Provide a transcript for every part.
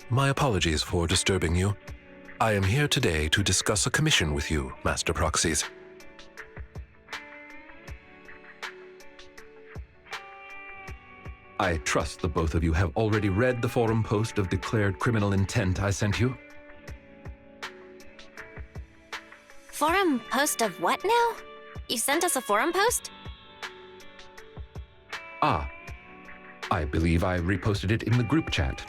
My apologies for disturbing you. I am here today to discuss a commission with you, Master Proxies. I trust the both of you have already read the forum post of declared criminal intent I sent you. Forum post of what now? You sent us a forum post? Ah, I believe I reposted it in the group chat.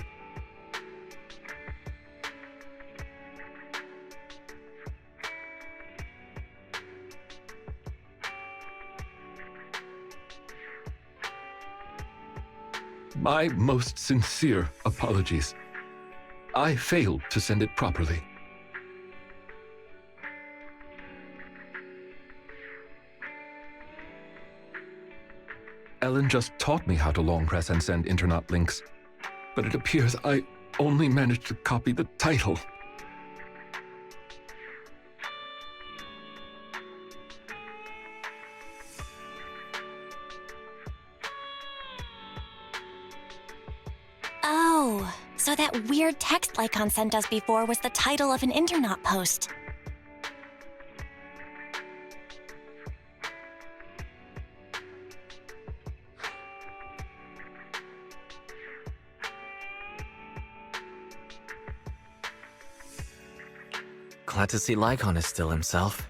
My most sincere apologies. I failed to send it properly. Ellen just taught me how to long press and send internet links, but it appears I only managed to copy the title. Oh, so that weird text Lycaon sent us before was the title of an internet post. Glad to see Lycaon is still himself.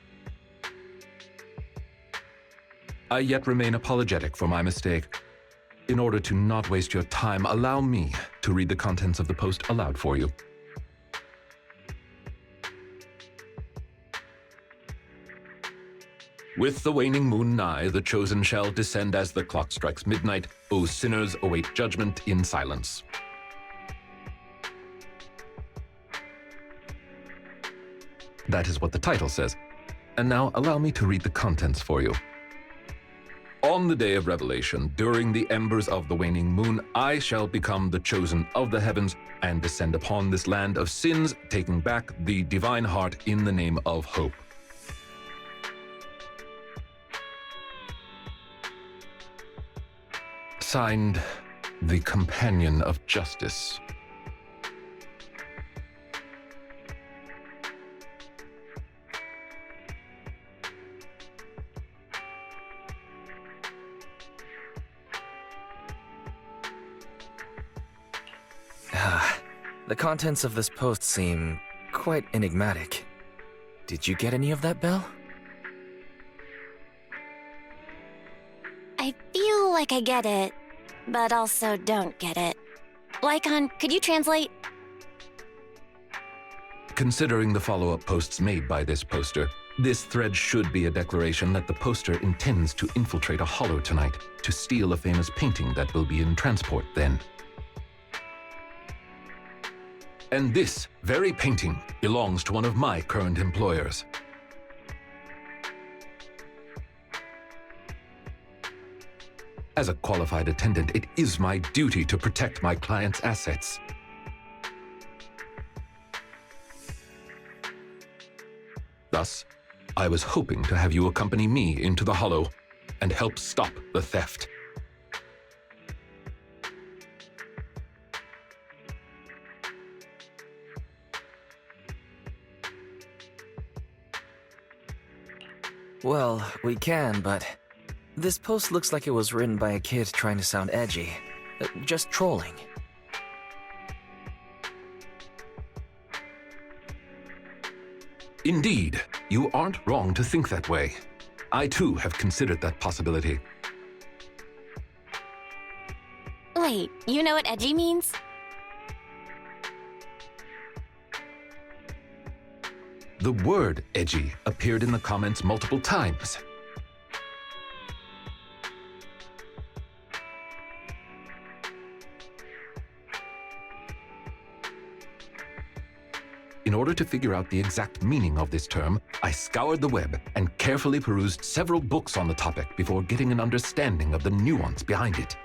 I yet remain apologetic for my mistake. In order to not waste your time, allow me to read the contents of the post aloud for you. With the waning moon nigh, the chosen shall descend as the clock strikes midnight. O sinners, await judgment in silence. That is what the title says. And now allow me to read the contents for you. On the day of revelation, during the embers of the waning moon, I shall become the chosen of the heavens and descend upon this land of sins, taking back the divine heart in the name of hope. Signed, the Companion of Justice. The contents of this post seem quite enigmatic. Did you get any of that, Belle? I feel like I get it, but also don't get it. Lycaon, could you translate? Considering the follow-up posts made by this poster, this thread should be a declaration that the poster intends to infiltrate a hollow tonight to steal a famous painting that will be in transport then. And this very painting belongs to one of my current employers. As a qualified attendant, it is my duty to protect my client's assets. Thus, I was hoping to have you accompany me into the hollow and help stop the theft. Well, we can, but this post looks like it was written by a kid trying to sound edgy. Just trolling. Indeed, you aren't wrong to think that way. I too have considered that possibility. Wait, you know what edgy means? The word edgy appeared in the comments multiple times. In order to figure out the exact meaning of this term, I scoured the web and carefully perused several books on the topic before getting an understanding of the nuance behind it.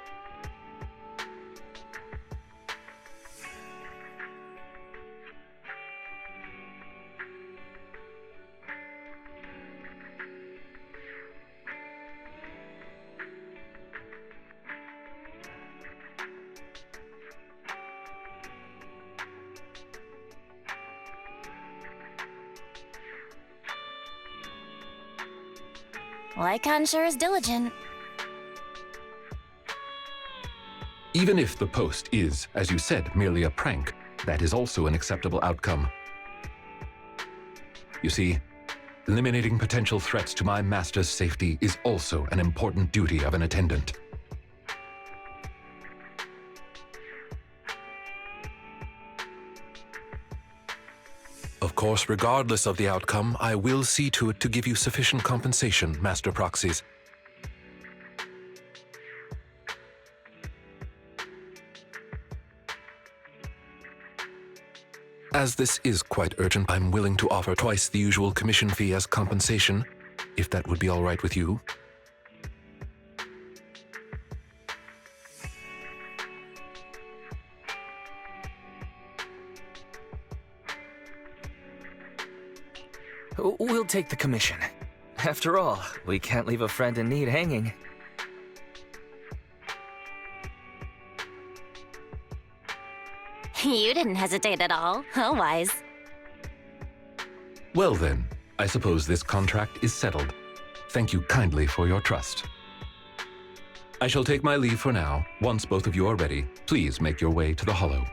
Lycaon sure is diligent. Even if the post is, as you said, merely a prank, that is also an acceptable outcome. You see, eliminating potential threats to my master's safety is also an important duty of an attendant. Of course, regardless of the outcome, I will see to it to give you sufficient compensation, Master Proxies. As this is quite urgent, I'm willing to offer twice the usual commission fee as compensation, if that would be all right with you. We'll take the commission. After all, we can't leave a friend in need hanging. You didn't hesitate at all. How wise. Well then, I suppose this contract is settled. Thank you kindly for your trust. I shall take my leave for now. Once both of you are ready, please make your way to the Hollow.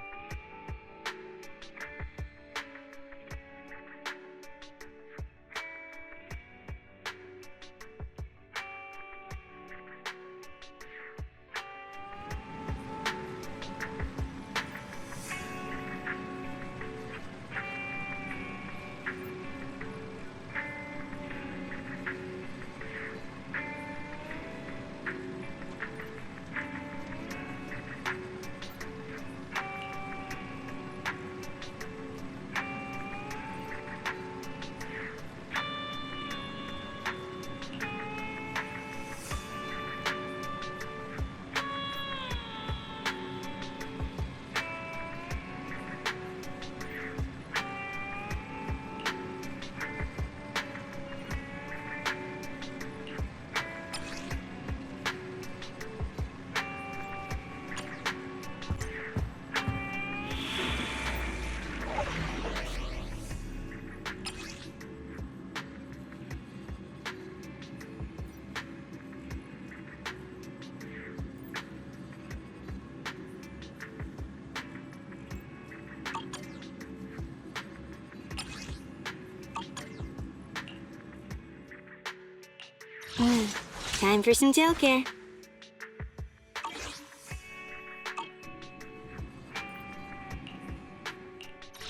Time for some tail care.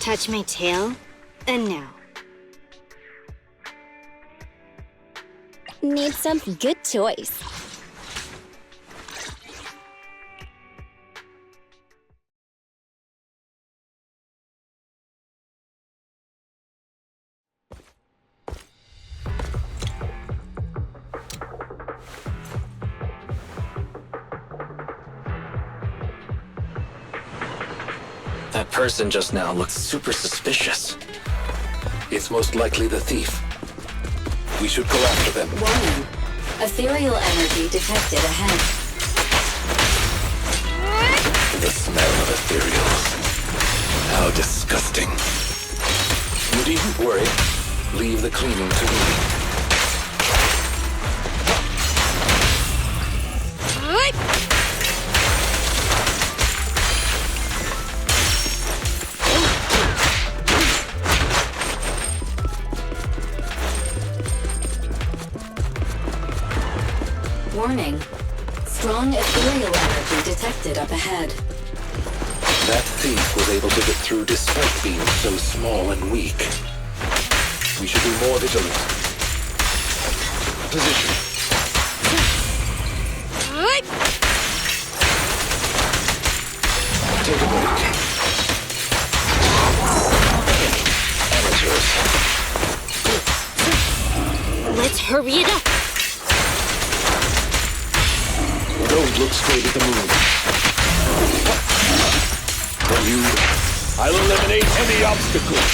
Touch my tail, and now. Need some good choice. That person just now looked super suspicious. It's most likely the thief. We should go after them. Warning. Ethereal energy detected ahead. The smell of ethereals. How disgusting. You needn't worry. Leave the cleaning to me. Warning. Strong ethereal energy detected up ahead. That thief was able to get through despite being so small and weak. We should be more vigilant. Position. Take a break. Amateurs. Let's hurry it up. Don't look straight at the moon. For you, I'll eliminate any obstacles.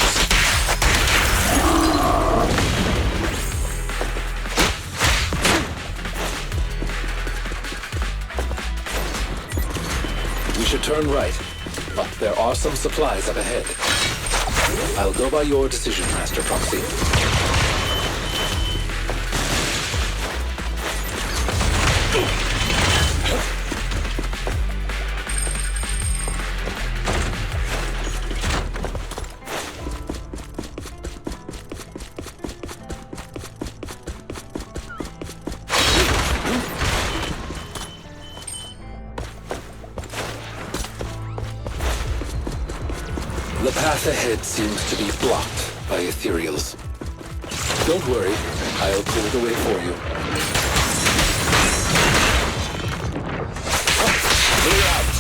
We should turn right, but there are some supplies up ahead. I'll go by your decision, Master Proxy. The path ahead seems to be blocked by ethereals. Don't worry, I'll clear the way for you. Clear out!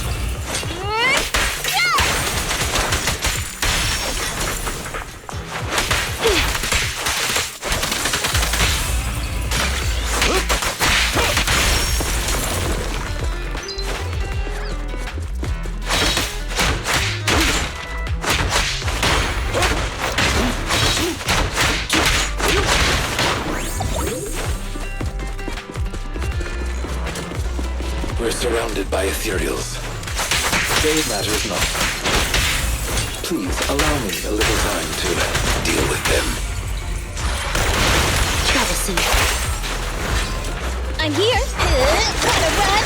We're surrounded by ethereals. They matters not. Please allow me a little time to deal with them. Troublesome. I'm here. Gotta run.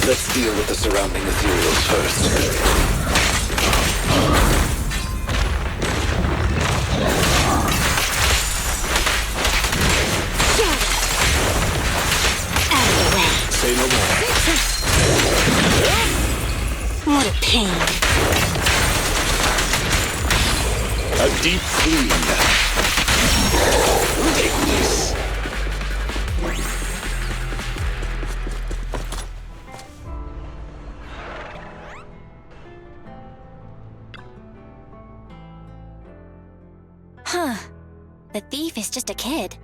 Let's deal with the surrounding ethereals first. Say no more. What a pain. A deep clean. Take this. Huh. The thief is just a kid.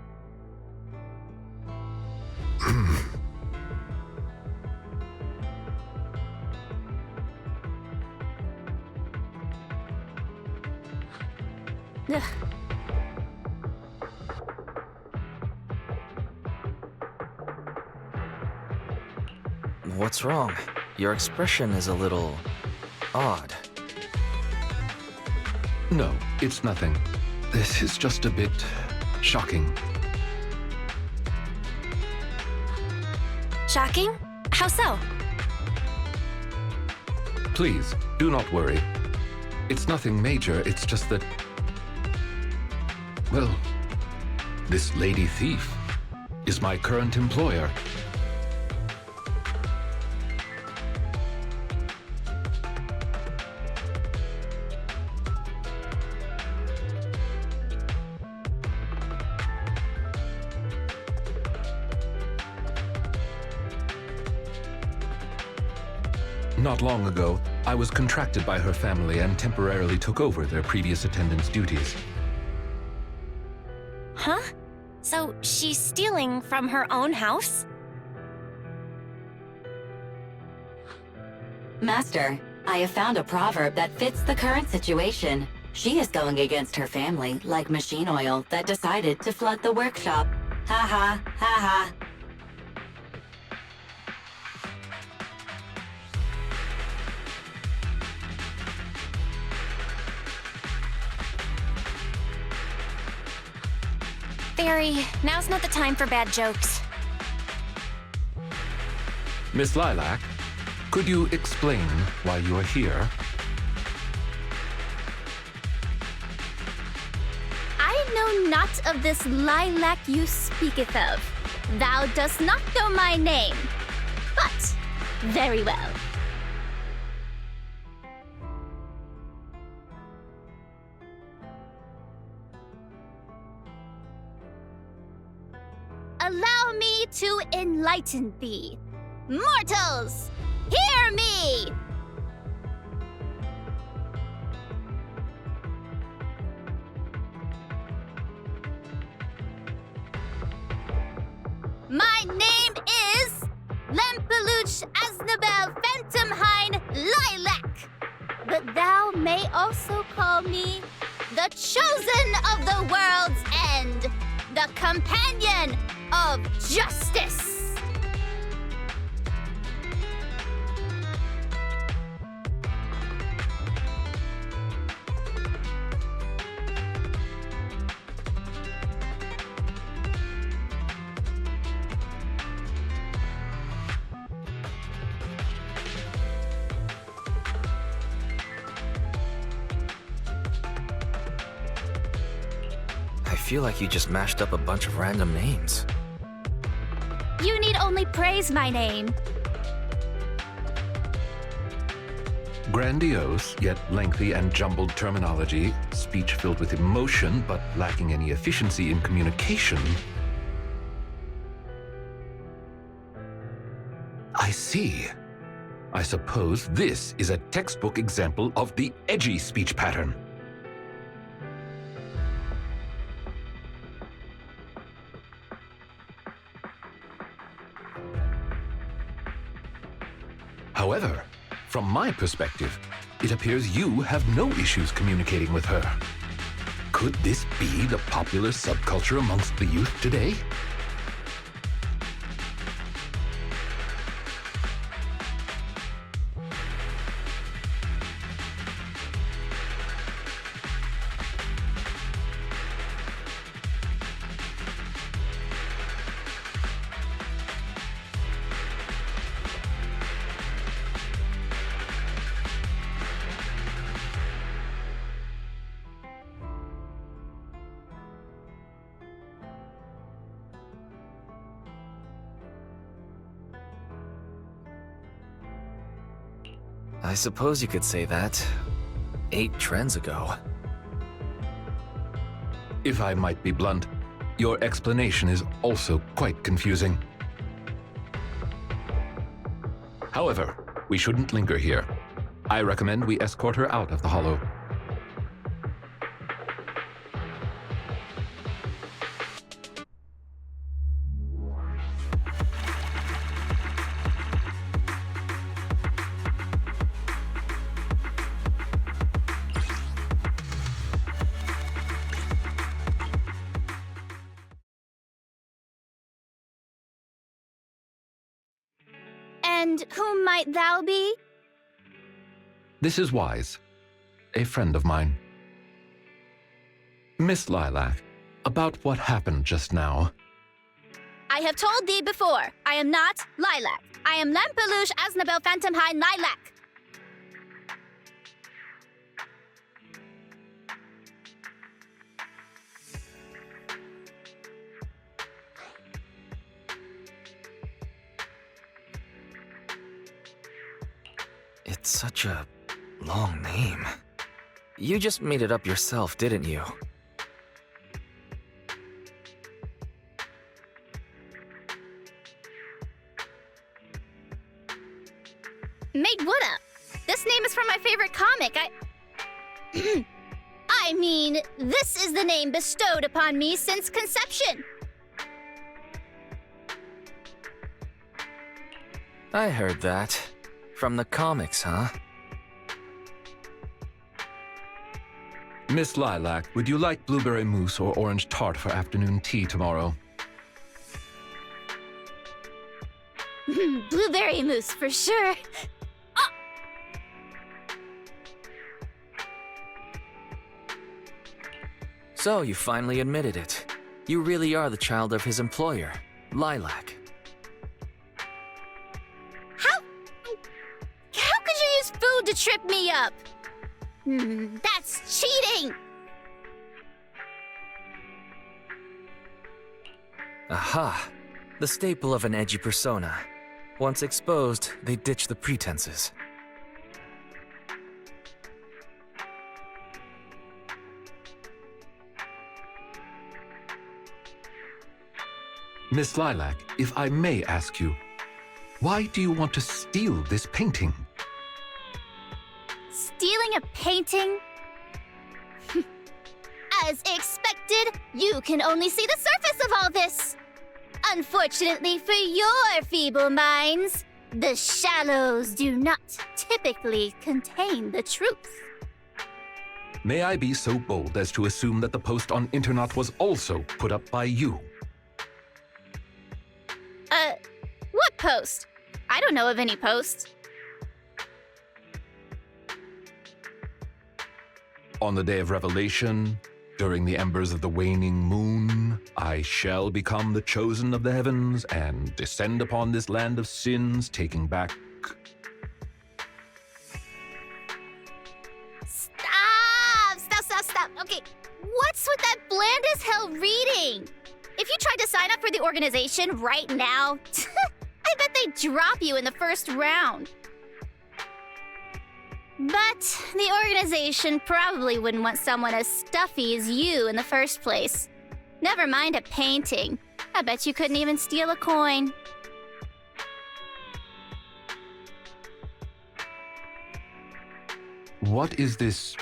Ugh. What's wrong? Your expression is a little odd. No, it's nothing. This is just a bit shocking. Shocking? How so? Please, do not worry. It's nothing major, it's just that... Well, this lady thief is my current employer. Not long ago, I was contracted by her family and temporarily took over their previous attendant's duties. Huh? So she's stealing from her own house? Master, I have found a proverb that fits the current situation. She is going against her family, like machine oil that decided to flood the workshop. Ha ha, ha ha. Fairy, now's not the time for bad jokes. Miss Lilac, could you explain why you are here? I know not of this lilac you speaketh of. Thou dost not know my name. But, very well. Allow me to enlighten thee. Mortals, hear me! My name is Lempeluch Aznabel Phantomhine Lilac, but thou may also call me the Chosen of the World's End, the Companion of Justice. I feel like you just mashed up a bunch of random names. You need only praise my name. Grandiose, yet lengthy and jumbled terminology, speech filled with emotion but lacking any efficiency in communication. I see. I suppose this is a textbook example of the edgy speech pattern. However, from my perspective, it appears you have no issues communicating with her. Could this be the popular subculture amongst the youth today? I suppose you could say that 8 trends ago. If I might be blunt, your explanation is also quite confusing. However, we shouldn't linger here. I recommend we escort her out of the hollow. And whom might thou be? This is Wise, a friend of mine. Miss Lilac, about what happened just now. I have told thee before, I am not Lilac. I am Lampeluche Asnabel Phantomhine Lilac. It's such a long name. You just made it up yourself, didn't you? Made what up? This name is from my favorite comic. I mean, this is the name bestowed upon me since conception. I heard that. From the comics, huh? Miss Lilac, would you like blueberry mousse or orange tart for afternoon tea tomorrow? Blueberry mousse for sure. So you finally admitted it. You really are the child of his employer, Lilac. How could you use food to trip me up? That's cheating! Aha! The staple of an edgy persona. Once exposed, they ditch the pretenses. Miss Lilac, if I may ask you, why do you want to steal this painting? Stealing a painting? As expected, you can only see the surface of all this. Unfortunately for your feeble minds, the shallows do not typically contain the truth. May I be so bold as to assume that the post on Internet was also put up by you? What post? I don't know of any post. On the day of revelation, during the embers of the waning moon, I shall become the chosen of the heavens and descend upon this land of sins, taking back... Stop. Okay, what's with that bland as hell reading? If you tried to sign up for the organization right now, I bet they'd drop you in the first round. But the organization probably wouldn't want someone as stuffy as you in the first place. Never mind a painting. I bet you couldn't even steal a coin. What is this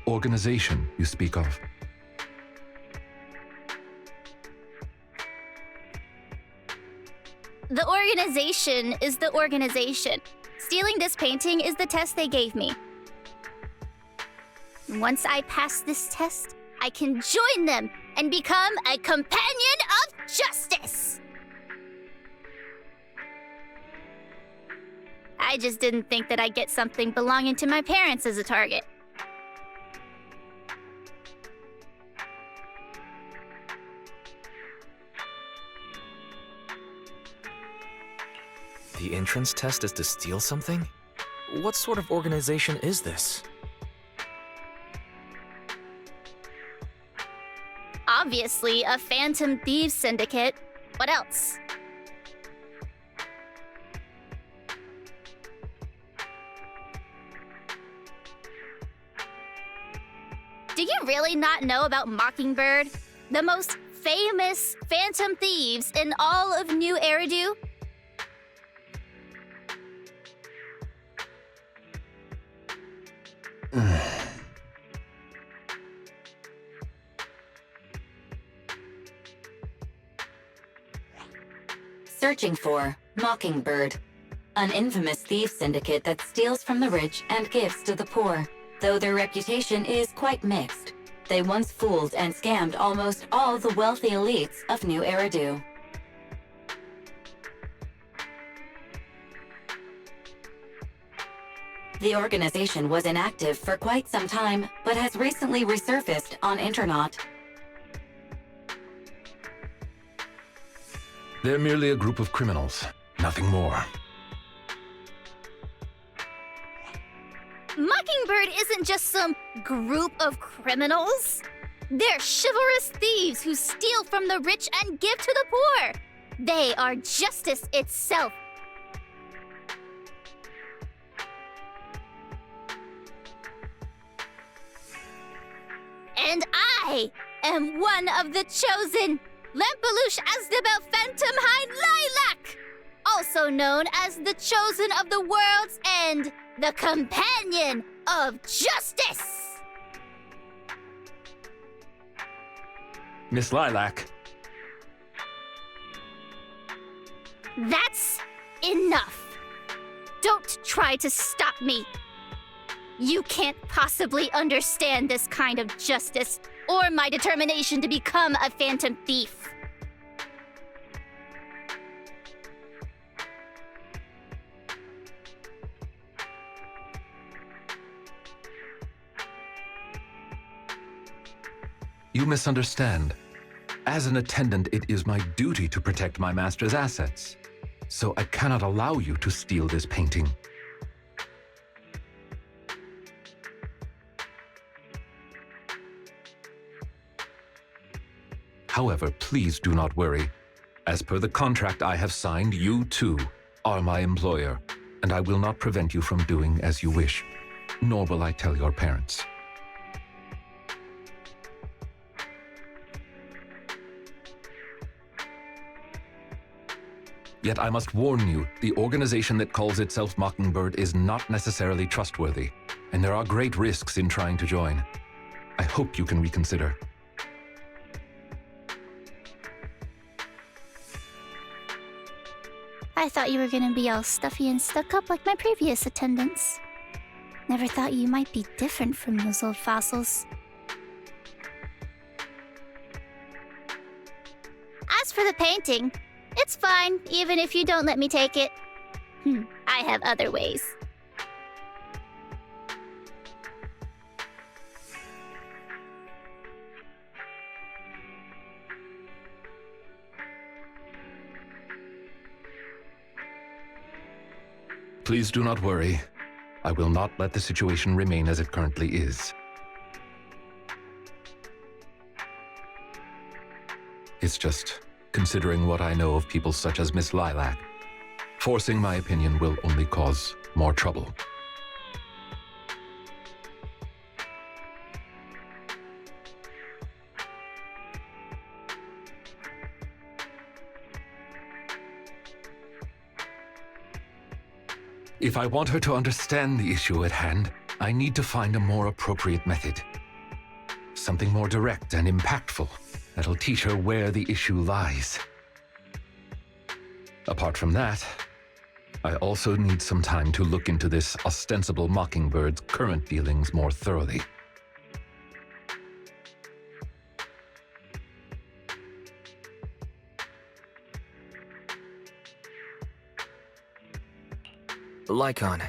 organization you speak of? The organization is the organization. Stealing this painting is the test they gave me. Once I pass this test, I can join them and become a companion of justice. I just didn't think that I'd get something belonging to my parents as a target. The entrance test is to steal something? What sort of organization is this? Obviously, a phantom thieves syndicate. What else? Do you really not know about Mockingbird? The most famous phantom thieves in all of New Eridu? Searching for Mockingbird, an infamous thief syndicate that steals from the rich and gives to the poor. Though their reputation is quite mixed, they once fooled and scammed almost all the wealthy elites of New Eridu. The organization was inactive for quite some time, but has recently resurfaced on Internaut. They're merely a group of criminals, nothing more. Mockingbird isn't just some group of criminals. They're chivalrous thieves who steal from the rich and give to the poor. They are justice itself. And I am one of the chosen. Lempeluche Asdabel Phantom Hind Lilac, also known as the Chosen of the World's End, the Companion of Justice! Miss Lilac. That's enough. Don't try to stop me. You can't possibly understand this kind of justice or my determination to become a phantom thief. You misunderstand. As an attendant, it is my duty to protect my master's assets. So I cannot allow you to steal this painting. However, please do not worry. As per the contract I have signed, you too are my employer, and I will not prevent you from doing as you wish, nor will I tell your parents. Yet I must warn you, the organization that calls itself Mockingbird is not necessarily trustworthy, and there are great risks in trying to join. I hope you can reconsider. I thought you were gonna be all stuffy and stuck up like my previous attendants. Never thought you might be different from those old fossils. As for the painting, it's fine, even if you don't let me take it. I have other ways. Please do not worry. I will not let the situation remain as it currently is. It's just, considering what I know of people such as Miss Lilac, forcing my opinion will only cause more trouble. If I want her to understand the issue at hand, I need to find a more appropriate method. Something more direct and impactful that'll teach her where the issue lies. Apart from that, I also need some time to look into this ostensible Mockingbird's current dealings more thoroughly. Lycaon,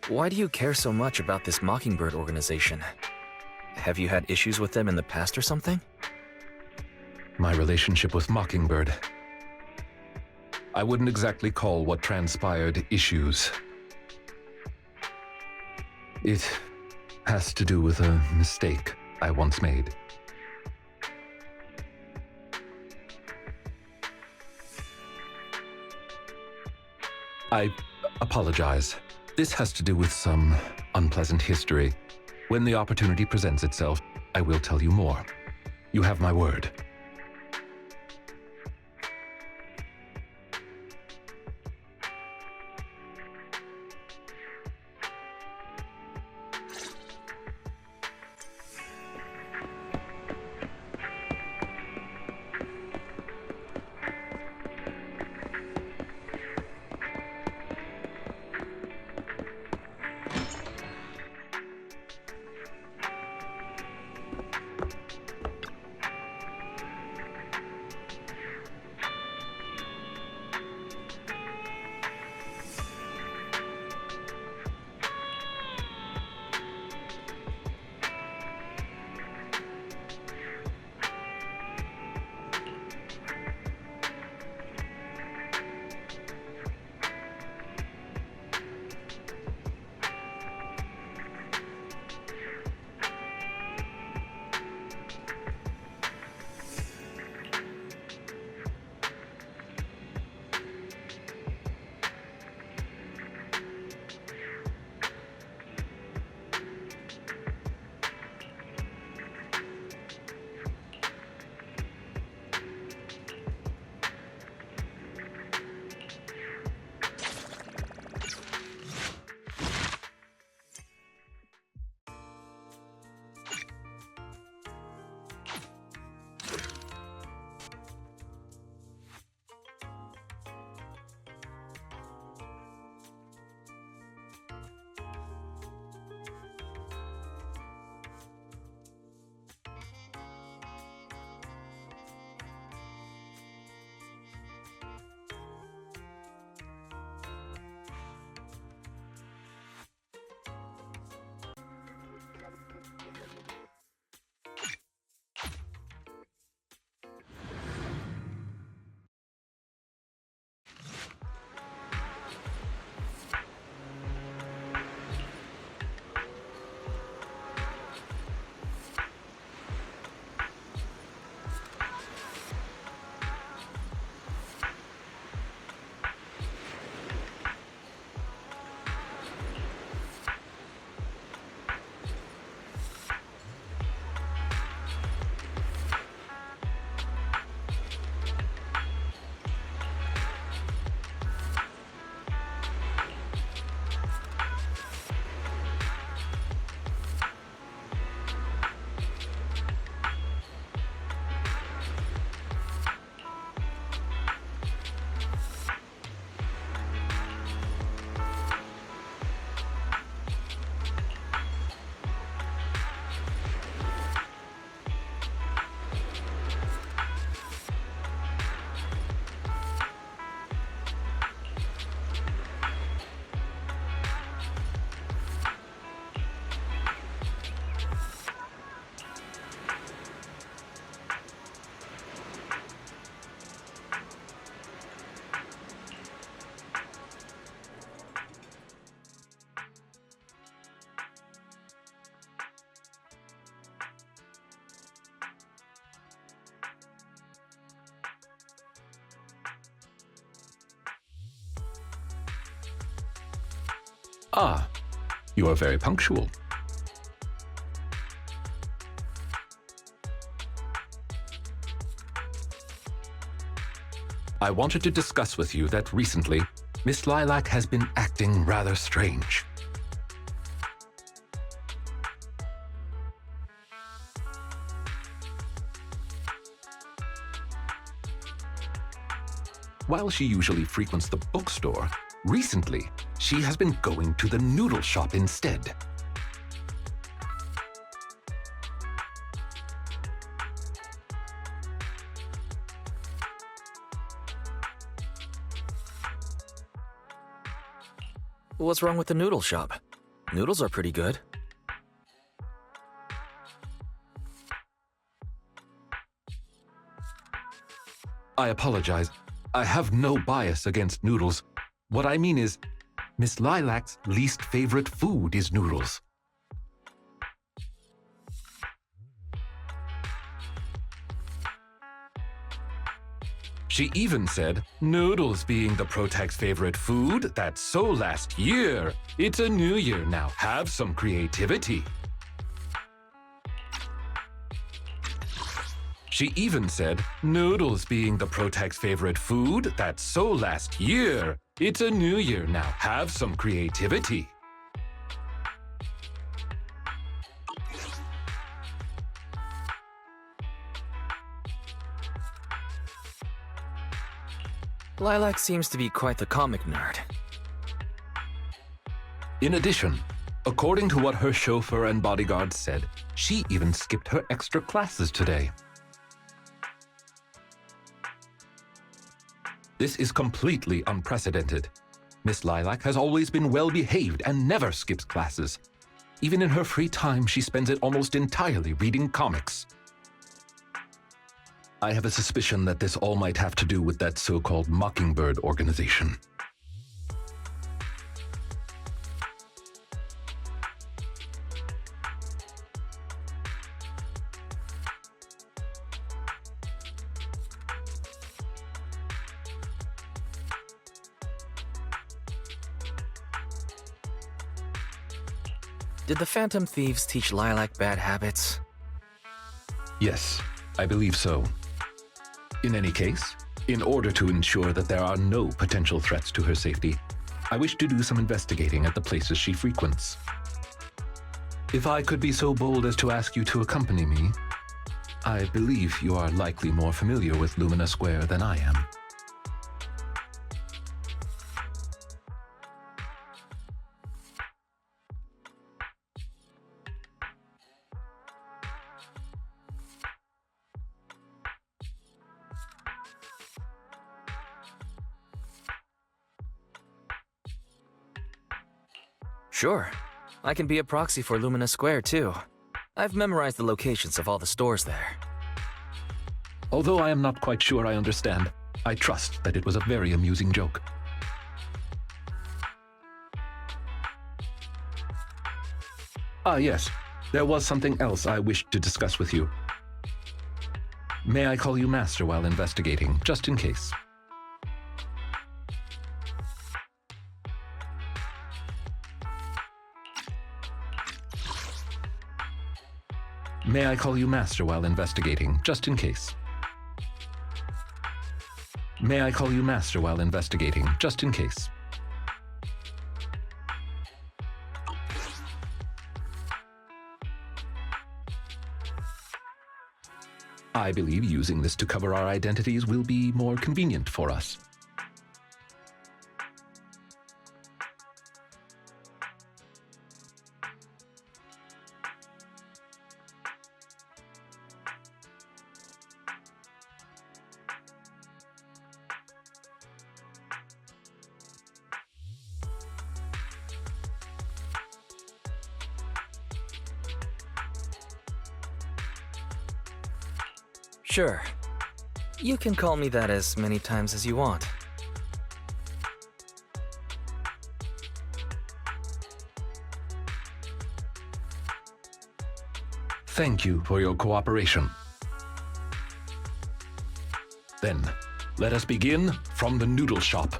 why do you care so much about this Mockingbird organization? Have you had issues with them in the past or something? My relationship with Mockingbird. I wouldn't exactly call what transpired issues. It has to do with a mistake I once made. I apologize. This has to do with some unpleasant history. When the opportunity presents itself, I will tell you more. You have my word. Ah, you are very punctual. I wanted to discuss with you that recently, Miss Lilac has been acting rather strange. While she usually frequents the bookstore, recently, she has been going to the noodle shop instead. What's wrong with the noodle shop? Noodles are pretty good. I apologize. I have no bias against noodles. What I mean is, Miss Lilac's least favorite food is noodles. She even said, noodles being the Protec's favorite food, that's so last year. It's a new year now. Have some creativity. She even said, noodles being the Protec's favorite food, that's so last year. It's a new year now. Have some creativity. Lilac seems to be quite the comic nerd. In addition, according to what her chauffeur and bodyguard said, she even skipped her extra classes today. This is completely unprecedented. Miss Lilac has always been well-behaved and never skips classes. Even in her free time, she spends it almost entirely reading comics. I have a suspicion that this all might have to do with that so-called Mockingbird organization. Did the Phantom Thieves teach Lilac bad habits? Yes, I believe so. In any case, in order to ensure that there are no potential threats to her safety, I wish to do some investigating at the places she frequents. If I could be so bold as to ask you to accompany me, I believe you are likely more familiar with Lumina Square than I am. Sure. I can be a proxy for Lumina Square, too. I've memorized the locations of all the stores there. Although I am not quite sure I understand, I trust that it was a very amusing joke. Ah, yes. There was something else I wished to discuss with you. May I call you Master while investigating, just in case? May I call you Master while investigating, just in case? May I call you Master while investigating, just in case? I believe using this to cover our identities will be more convenient for us. Sure. You can call me that as many times as you want. Thank you for your cooperation. Then, let us begin from the noodle shop.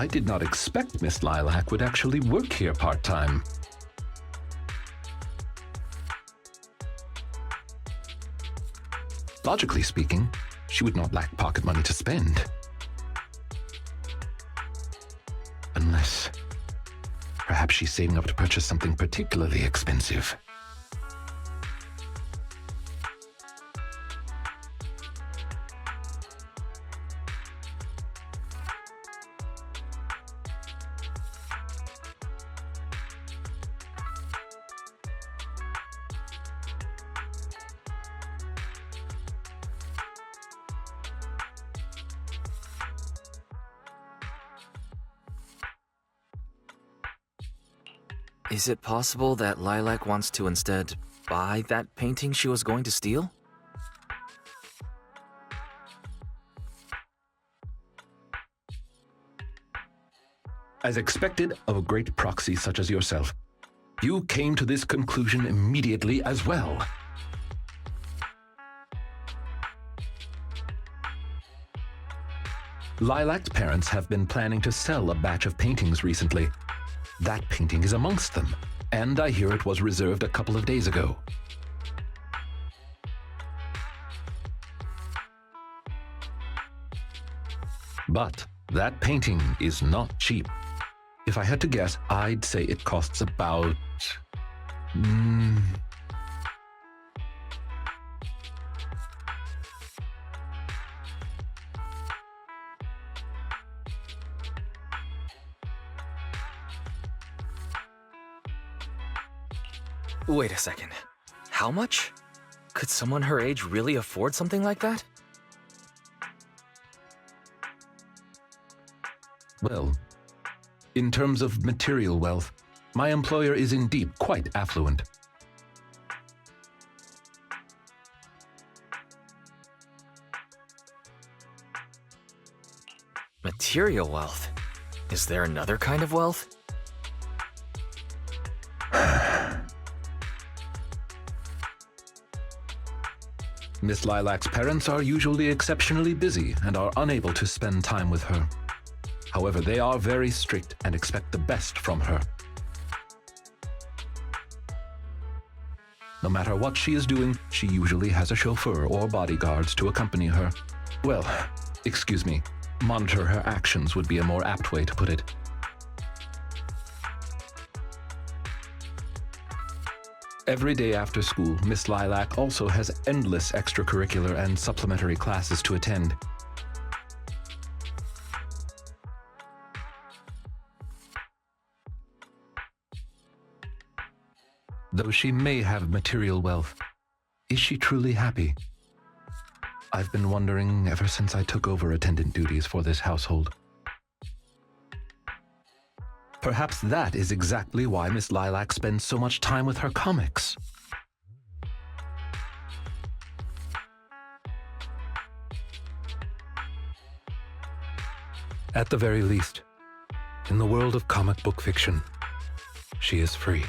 I did not expect Miss Lilac would actually work here part-time. Logically speaking, she would not lack pocket money to spend. Unless, perhaps she's saving up to purchase something particularly expensive. Is it possible that Lilac wants to instead buy that painting she was going to steal? As expected of a great proxy such as yourself, you came to this conclusion immediately as well. Lilac's parents have been planning to sell a batch of paintings recently. That painting is amongst them, and I hear it was reserved a couple of days ago. But that painting is not cheap. If I had to guess, I'd say it costs about... Wait a second. How much? Could someone her age really afford something like that? Well, in terms of material wealth, my employer is indeed quite affluent. Material wealth? Is there another kind of wealth? Miss Lilac's parents are usually exceptionally busy and are unable to spend time with her. However, they are very strict and expect the best from her. No matter what she is doing, she usually has a chauffeur or bodyguards to accompany her. Well, excuse me, monitor her actions would be a more apt way to put it. Every day after school, Miss Lilac also has endless extracurricular and supplementary classes to attend. Though she may have material wealth, is she truly happy? I've been wondering ever since I took over attendant duties for this household. Perhaps that is exactly why Miss Lilac spends so much time with her comics. At the very least, in the world of comic book fiction, she is free.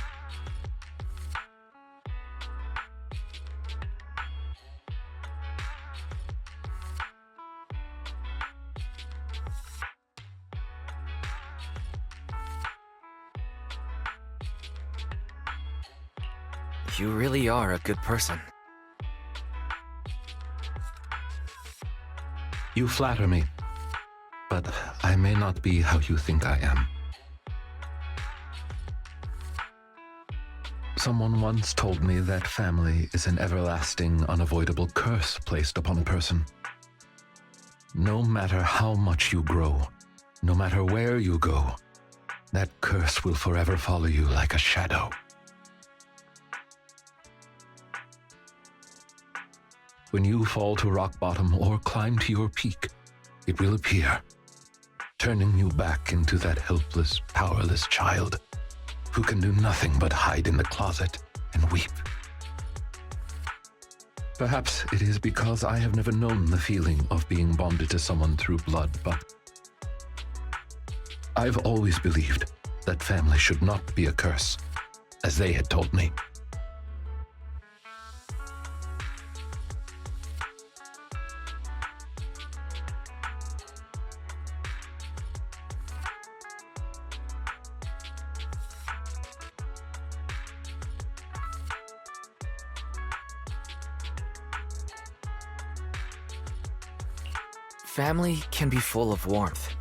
You really are a good person. You flatter me, but I may not be how you think I am. Someone once told me that family is an everlasting, unavoidable curse placed upon a person. No matter how much you grow, no matter where you go, that curse will forever follow you like a shadow. When you fall to rock bottom or climb to your peak, it will appear, turning you back into that helpless, powerless child who can do nothing but hide in the closet and weep. Perhaps it is because I have never known the feeling of being bonded to someone through blood, but I've always believed that family should not be a curse, as they had told me. Family can be full of warmth.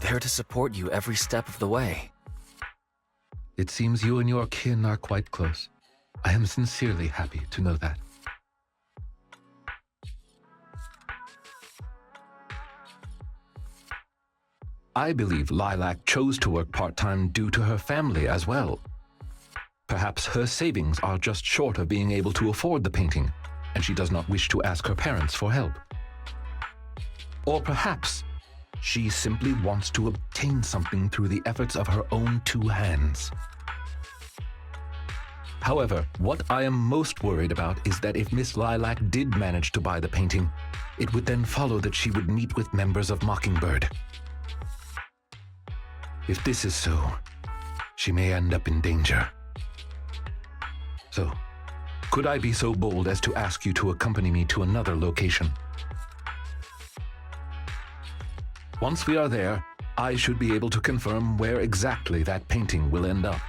There to support you every step of the way. It seems you and your kin are quite close. I am sincerely happy to know that. I believe Lilac chose to work part-time due to her family as well. Perhaps her savings are just short of being able to afford the painting, and she does not wish to ask her parents for help. Or perhaps she simply wants to obtain something through the efforts of her own two hands. However, what I am most worried about is that if Miss Lilac did manage to buy the painting, it would then follow that she would meet with members of Mockingbird. If this is so, she may end up in danger. So, could I be so bold as to ask you to accompany me to another location? Once we are there, I should be able to confirm where exactly that painting will end up.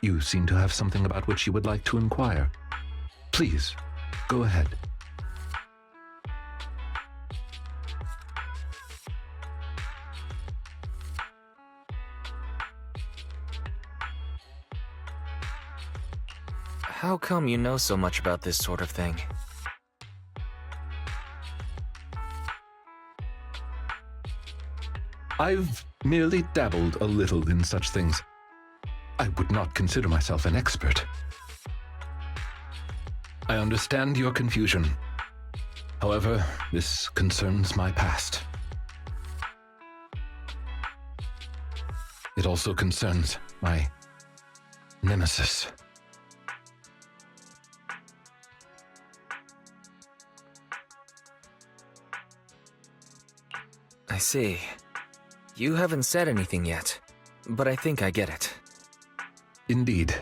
You seem to have something about which you would like to inquire. Please, go ahead. How come you know so much about this sort of thing? I've merely dabbled a little in such things. I would not consider myself an expert. I understand your confusion. However, this concerns my past. It also concerns my nemesis. I see. You haven't said anything yet, but I think I get it. Indeed.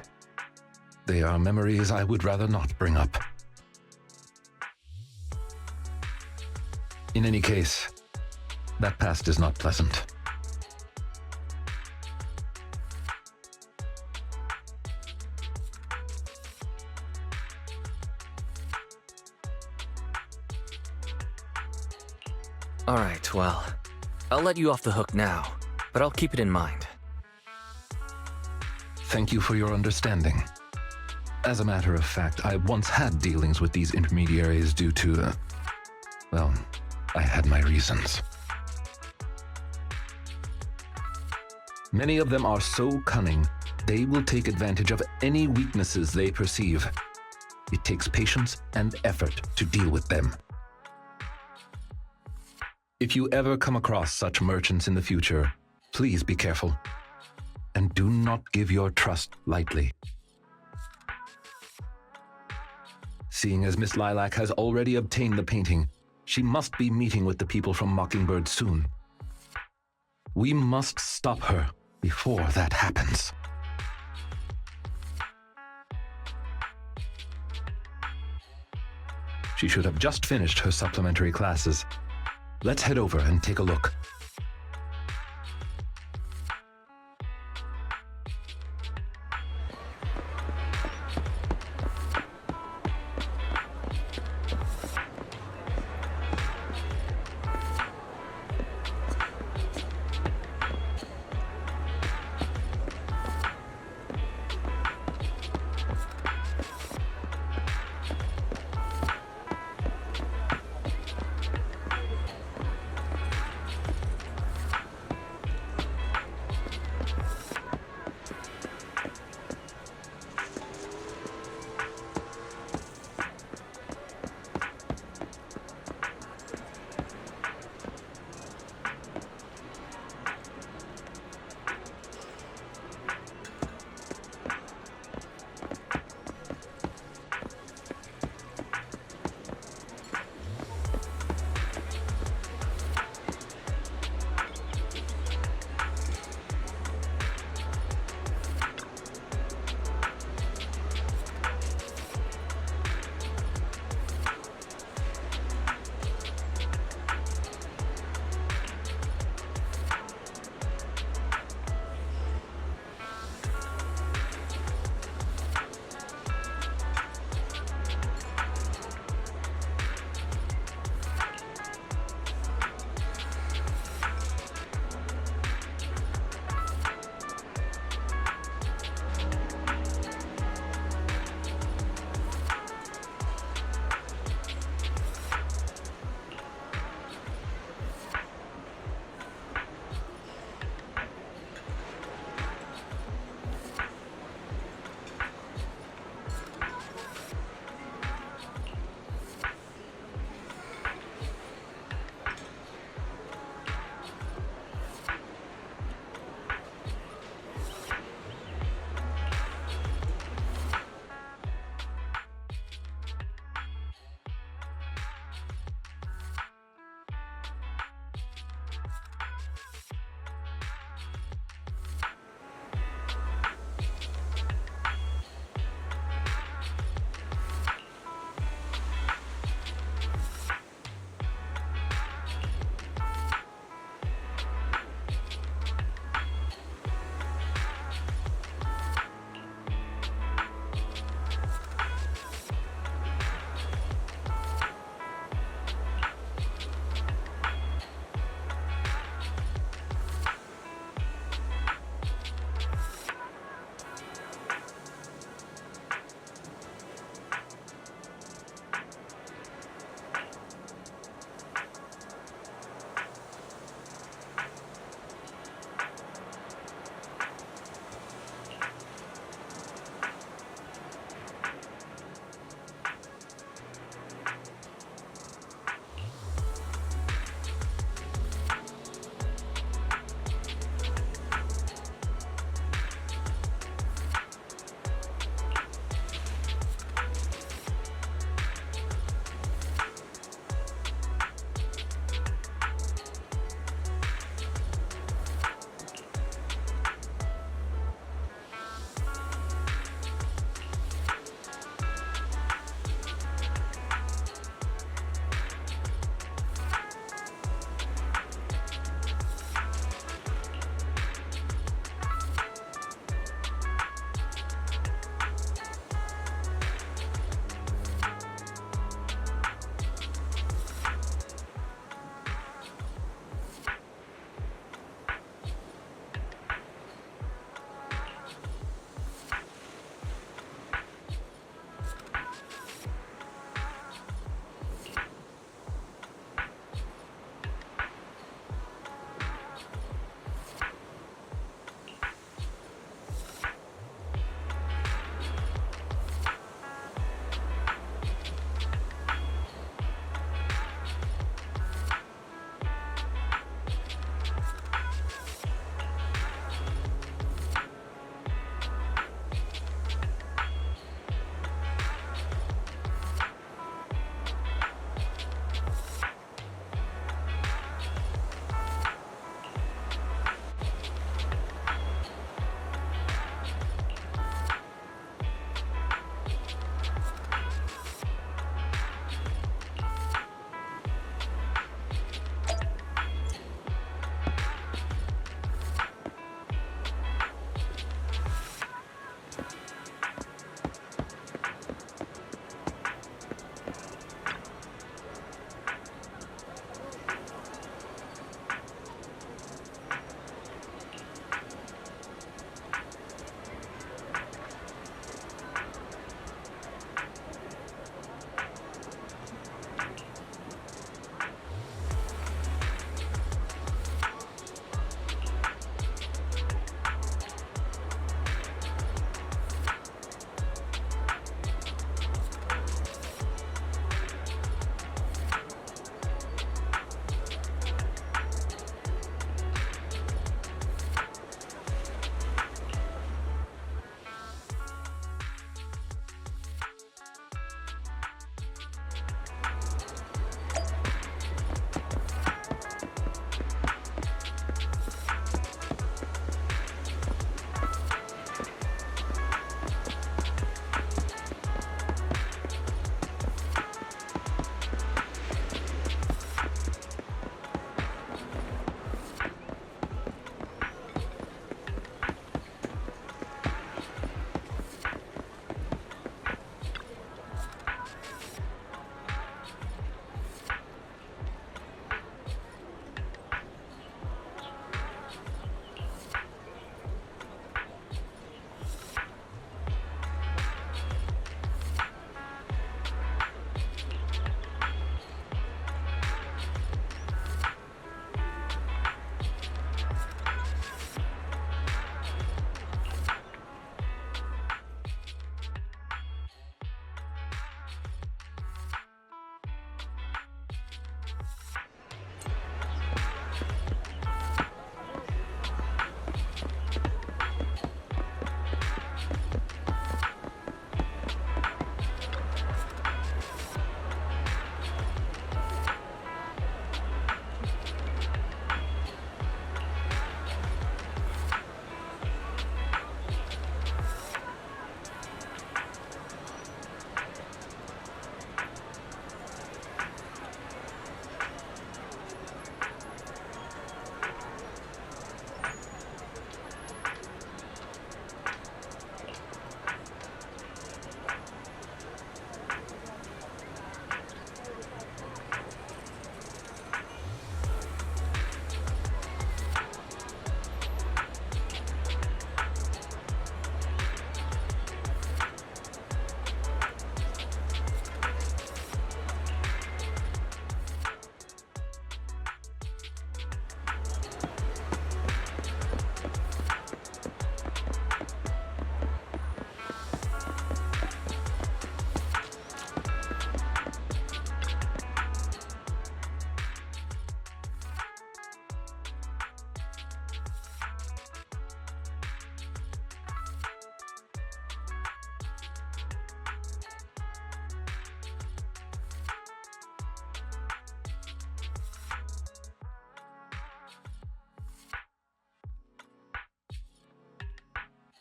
They are memories I would rather not bring up. In any case, that past is not pleasant. Alright, well, I'll let you off the hook now, but I'll keep it in mind. Thank you for your understanding. As a matter of fact, I once had dealings with these intermediaries due to, well, I had my reasons. Many of them are so cunning, they will take advantage of any weaknesses they perceive. It takes patience and effort to deal with them. If you ever come across such merchants in the future, please be careful. And do not give your trust lightly. Seeing as Miss Lilac has already obtained the painting, she must be meeting with the people from Mockingbird soon. We must stop her before that happens. She should have just finished her supplementary classes. Let's head over and take a look.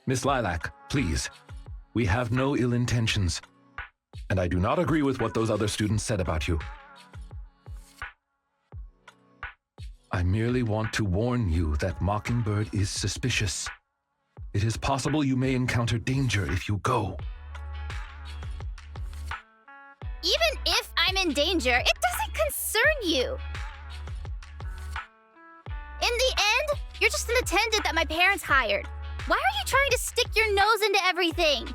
Miss Lilac, please. We have no ill intentions. And I do not agree with what those other students said about you. I merely want to warn you that Mockingbird is suspicious. It is possible you may encounter danger if you go. Even if I'm in danger, it doesn't concern you. In the end, you're just an attendant that my parents hired. Why are you trying to stick your nose into everything?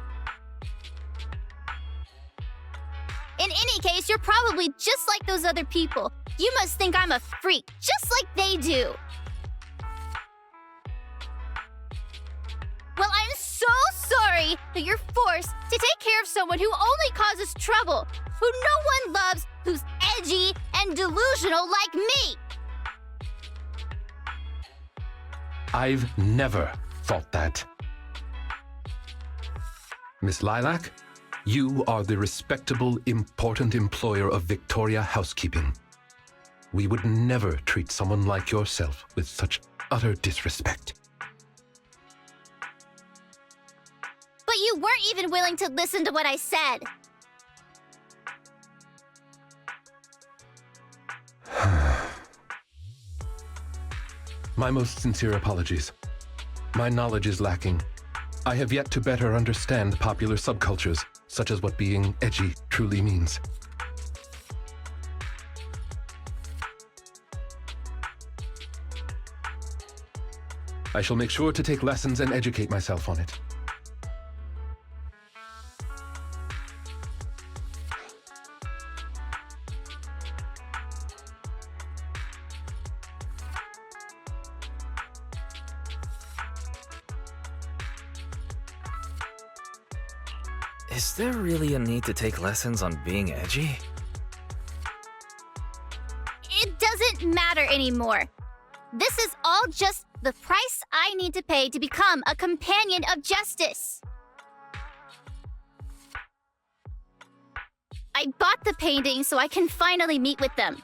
In any case, you're probably just like those other people. You must think I'm a freak, just like they do. Well, I'm so sorry that you're forced to take care of someone who only causes trouble, who no one loves, who's edgy and delusional like me. I've never thought that. Miss Lilac, you are the respectable, important employer of Victoria Housekeeping. We would never treat someone like yourself with such utter disrespect. But you weren't even willing to listen to what I said. My most sincere apologies. My knowledge is lacking. I have yet to better understand popular subcultures, such as what being edgy truly means. I shall make sure to take lessons and educate myself on it. Is there really a need to take lessons on being edgy? It doesn't matter anymore. This is all just the price I need to pay to become a companion of justice. I bought the painting so I can finally meet with them.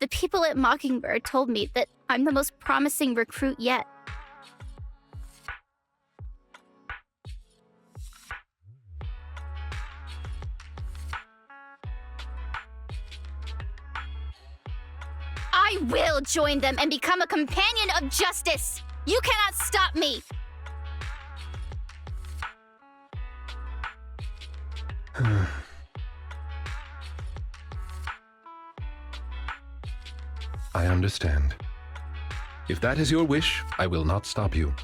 The people at Mockingbird told me that I'm the most promising recruit yet. I will join them and become a companion of justice! You cannot stop me! I understand. If that is your wish, I will not stop you.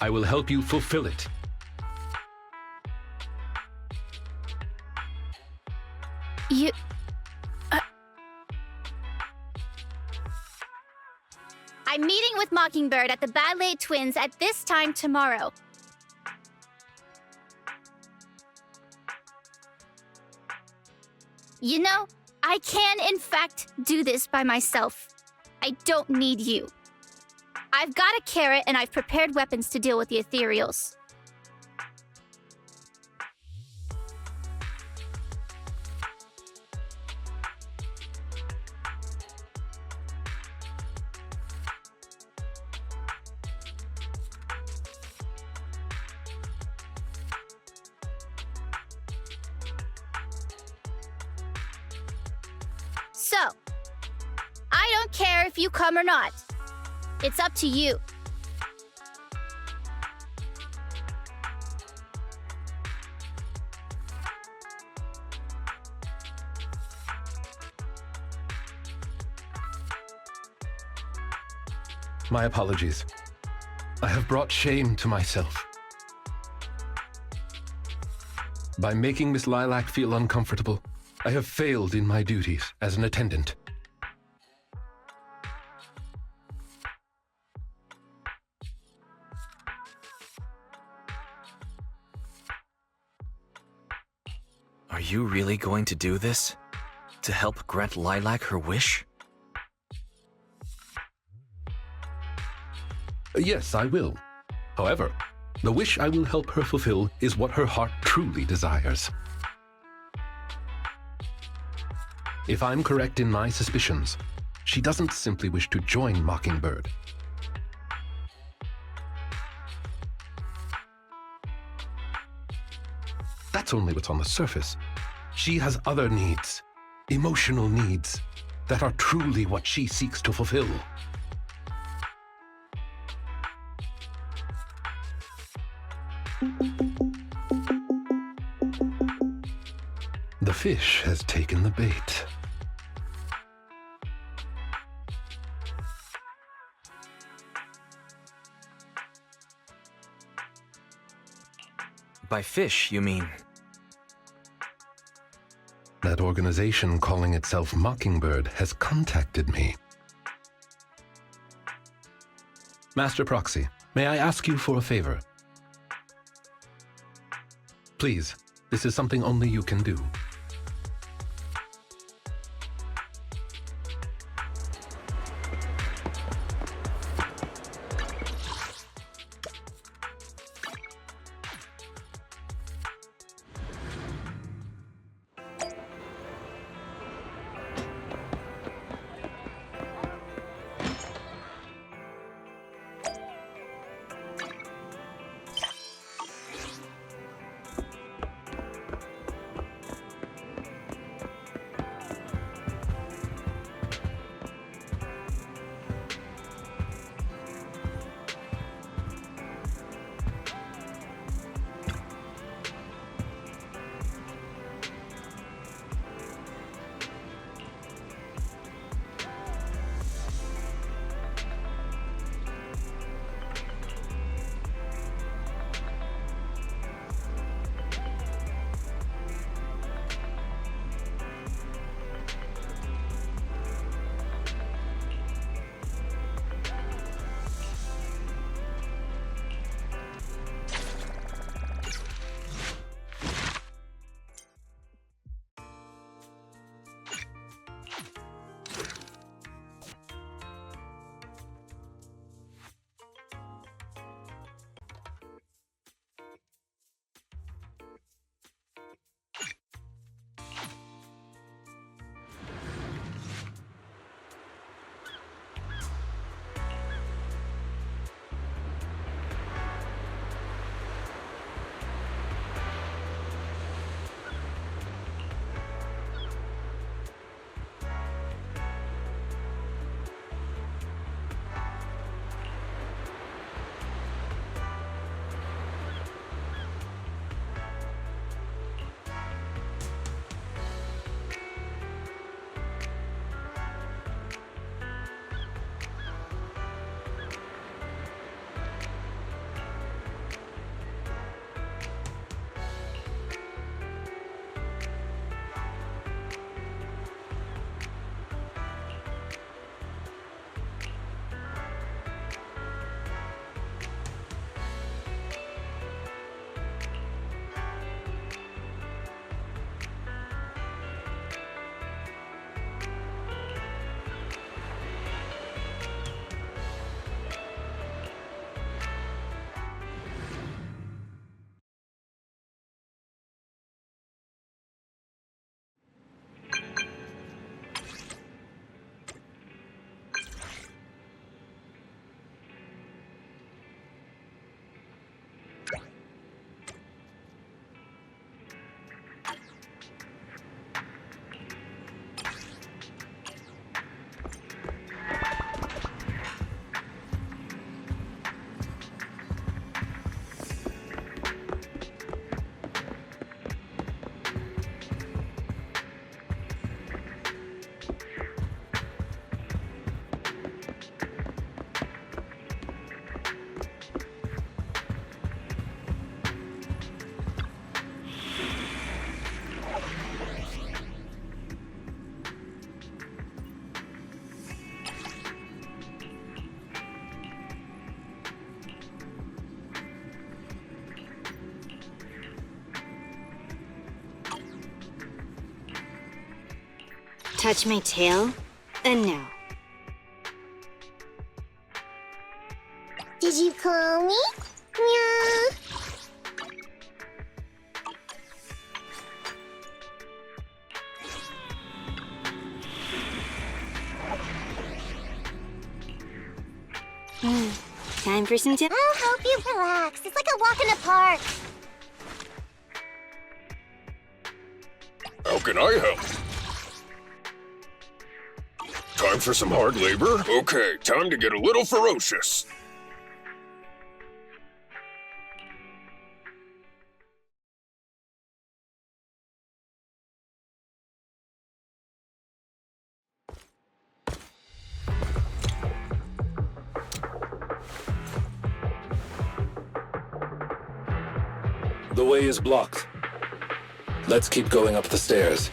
I will help you fulfill it. I'm meeting with Mockingbird at the Ballet Twins at this time tomorrow. You know, I can in fact do this by myself. I don't need you. I've got a carrot and I've prepared weapons to deal with the ethereals. So, I don't care if you come or not. It's up to you. My apologies. I have brought shame to myself. By making Miss Lilac feel uncomfortable, I have failed in my duties as an attendant. Are you really going to do this? To help grant Lilac her wish? Yes, I will. However, the wish I will help her fulfill is what her heart truly desires. If I'm correct in my suspicions, she doesn't simply wish to join Mockingbird. That's only what's on the surface. She has other needs, emotional needs, that are truly what she seeks to fulfill. The fish has taken the bait. By fish, you mean? That organization calling itself Mockingbird has contacted me. Master Proxy, may I ask you for a favor? Please, this is something only you can do. Touch my tail, and no. Did you call me? Meow. Time for some tip. I'll help you relax. It's like a walk in the park. How can I help? Time for some hard labor? Okay, time to get a little ferocious. The way is blocked. Let's keep going up the stairs.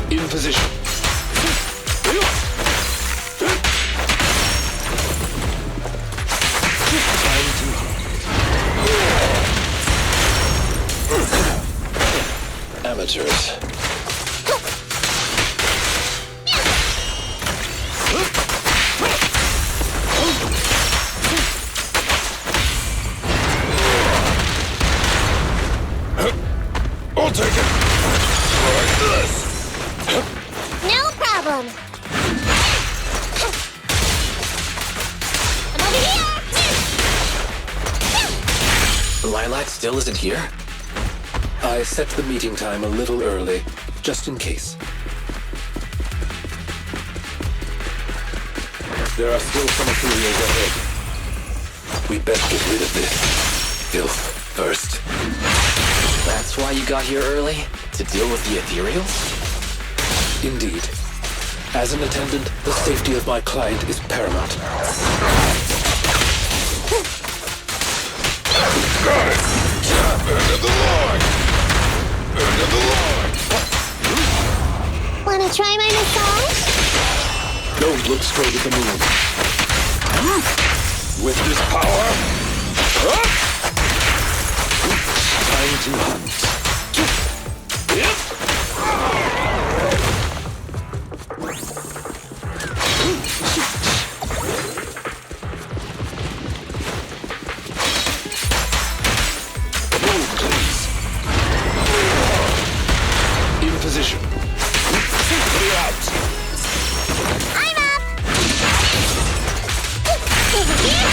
In position. Amateurs. I'll take it. Like this. No problem. I'm over here. Lilac still isn't here? I set the meeting time a little early, just in case. There are still some materials ahead. We best get rid of this filth first. That's why you got here early? To deal with the ethereals? Indeed. As an attendant, the safety of my client is paramount. Got it. End of the line. End of the line. Wanna try my massage? Don't look straight at the moon. With this power. Time to hunt. Move, please. In position. Be out. I'm up. Over here.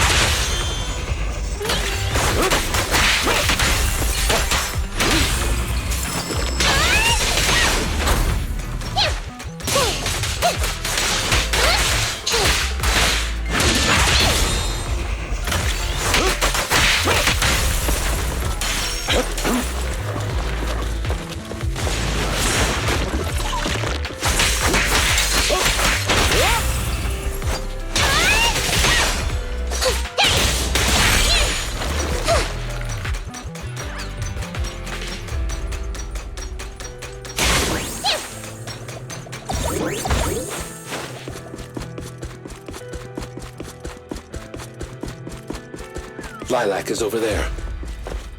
Lilac is over there.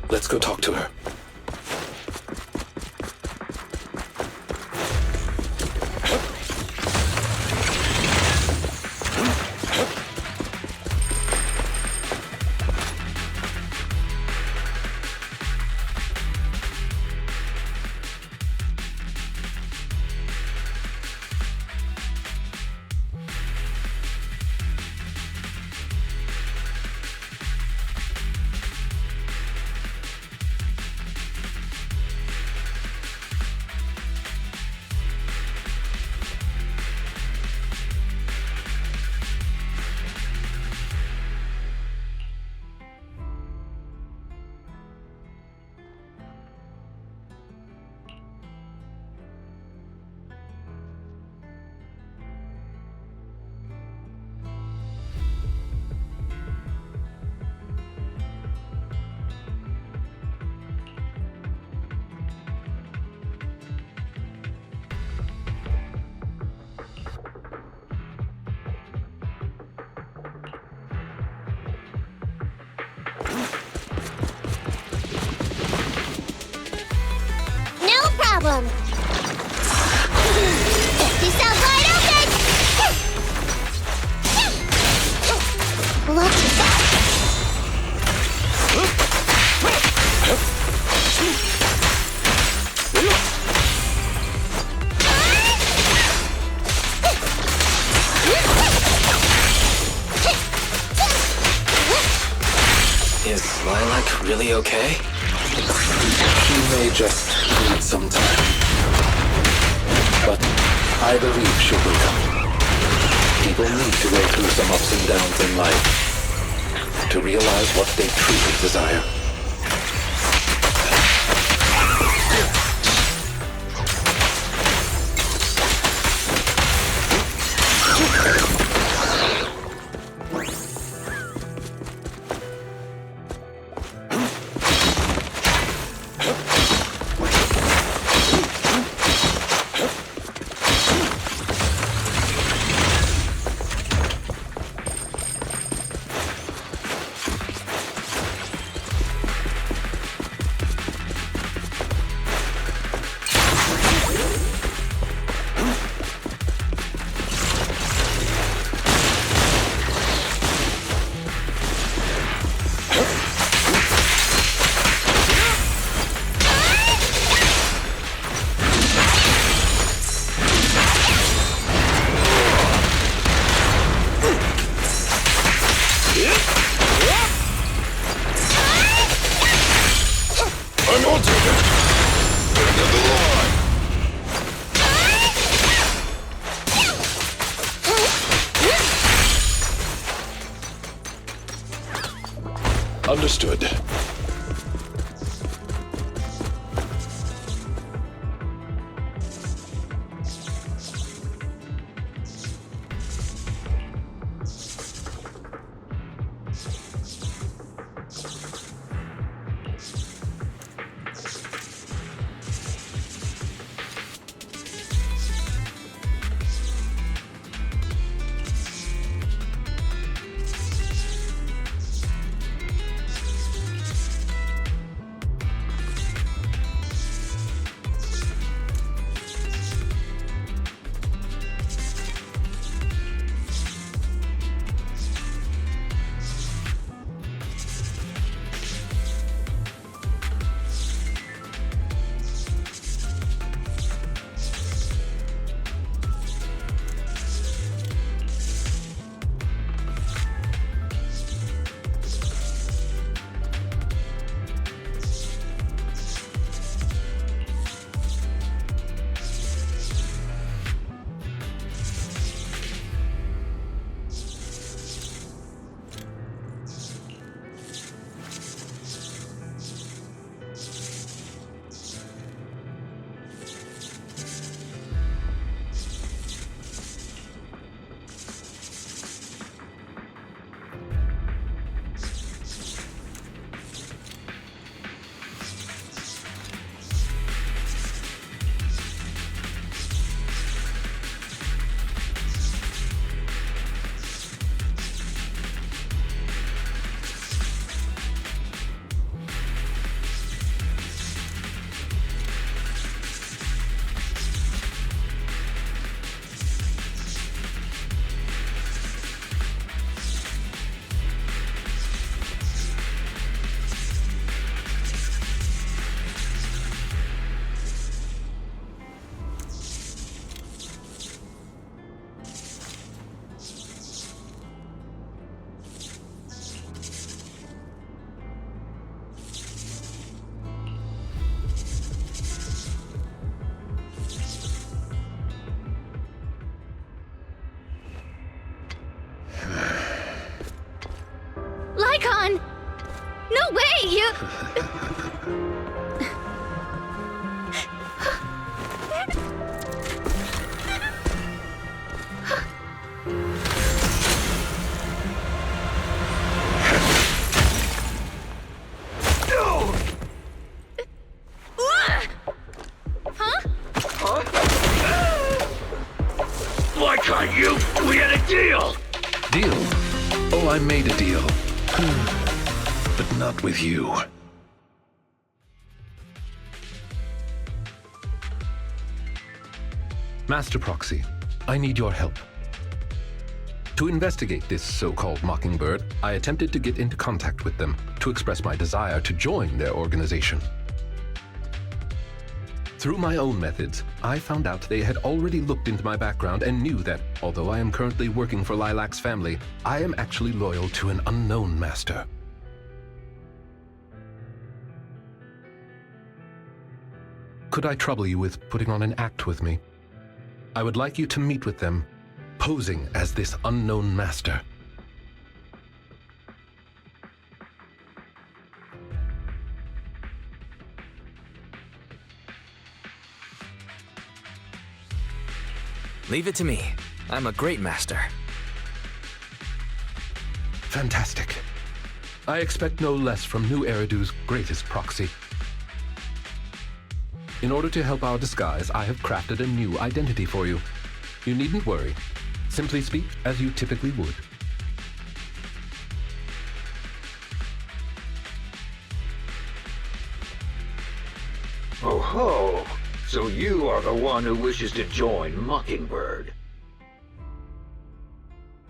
Let's go talk to her. problem. Empty cell wide open! Look at that! Is Lilac really okay? She may just need some time. But I believe she will come. People need to go through some ups and downs in life to realize what they truly desire. I'm onto it! End of the line! Understood. Lycaon! No way, you... Lycaon, we had a deal! Deal? Oh, I made a deal. But not with you. Master Proxy, I need your help. To investigate this so-called Mockingbird, I attempted to get into contact with them to express my desire to join their organization. Through my own methods, I found out they had already looked into my background and knew that, although I am currently working for Lilac's family, I am actually loyal to an unknown master. Could I trouble you with putting on an act with me? I would like you to meet with them, posing as this unknown master. Leave it to me. I'm a great master. Fantastic. I expect no less from New Eridu's greatest proxy. In order to help our disguise, I have crafted a new identity for you. You needn't worry. Simply speak as you typically would. Oh ho! So you are the one who wishes to join Mockingbird.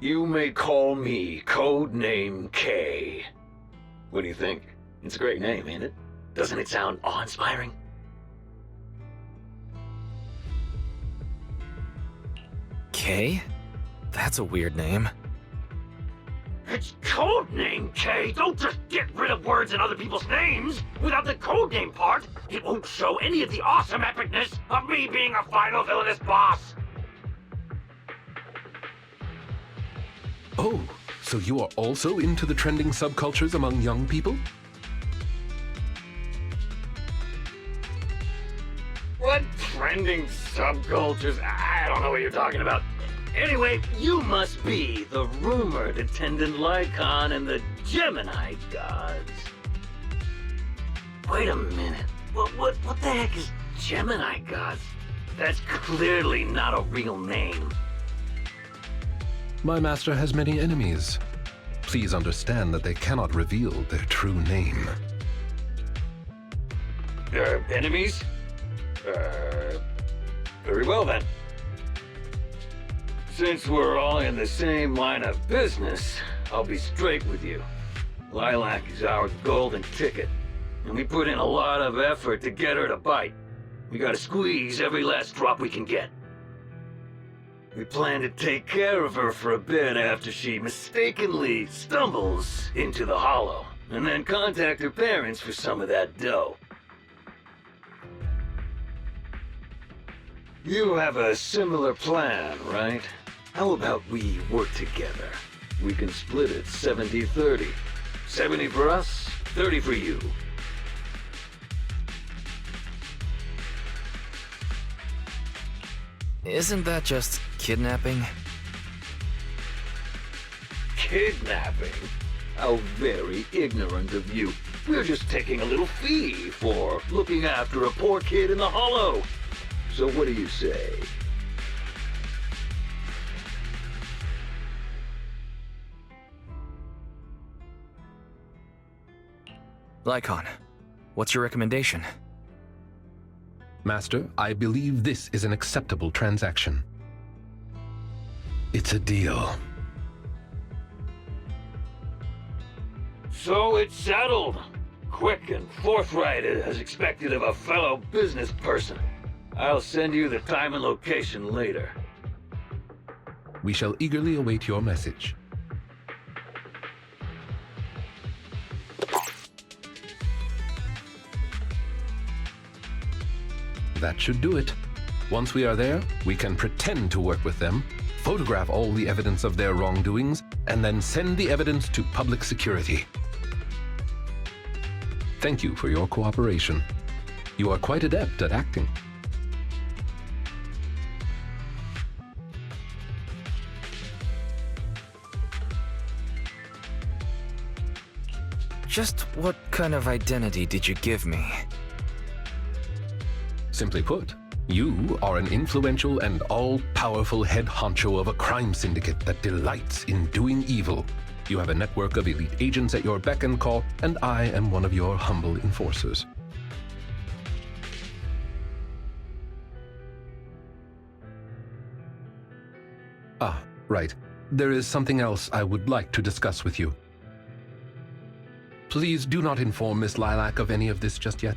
You may call me Codename K. What do you think? It's a great name, ain't it? Doesn't it sound awe-inspiring? K? That's a weird name. It's Codename K! Don't just get rid of words in other people's names! Without the codename part, it won't show any of the awesome epicness of me being a final villainous boss! Oh, so you are also into the trending subcultures among young people? What trending subcultures? I don't know what you're talking about. Anyway, you must be the rumored attendant Lycaon and the Gemini gods. Wait a minute. What the heck is Gemini gods? That's clearly not a real name. My master has many enemies. Please understand that they cannot reveal their true name. Enemies? Very well then. Since we're all in the same line of business, I'll be straight with you. Lilac is our golden ticket, and we put in a lot of effort to get her to bite. We gotta squeeze every last drop we can get. We plan to take care of her for a bit after she mistakenly stumbles into the Hollow, and then contact her parents for some of that dough. You have a similar plan, right? How about we work together? We can split it 70-30. 70 for us, 30 for you. Isn't that just kidnapping? Kidnapping? How very ignorant of you. We're just taking a little fee for looking after a poor kid in the Hollow. So what do you say? Lycaon, what's your recommendation? Master, I believe this is an acceptable transaction. It's a deal. So it's settled. Quick and forthright as expected of a fellow business person. I'll send you the time and location later. We shall eagerly await your message. That should do it. Once we are there, we can pretend to work with them, photograph all the evidence of their wrongdoings, and then send the evidence to public security. Thank you for your cooperation. You are quite adept at acting. Just what kind of identity did you give me? Simply put, you are an influential and all-powerful head honcho of a crime syndicate that delights in doing evil. You have a network of elite agents at your beck and call, and I am one of your humble enforcers. Ah, right. There is something else I would like to discuss with you. Please do not inform Miss Lilac of any of this just yet.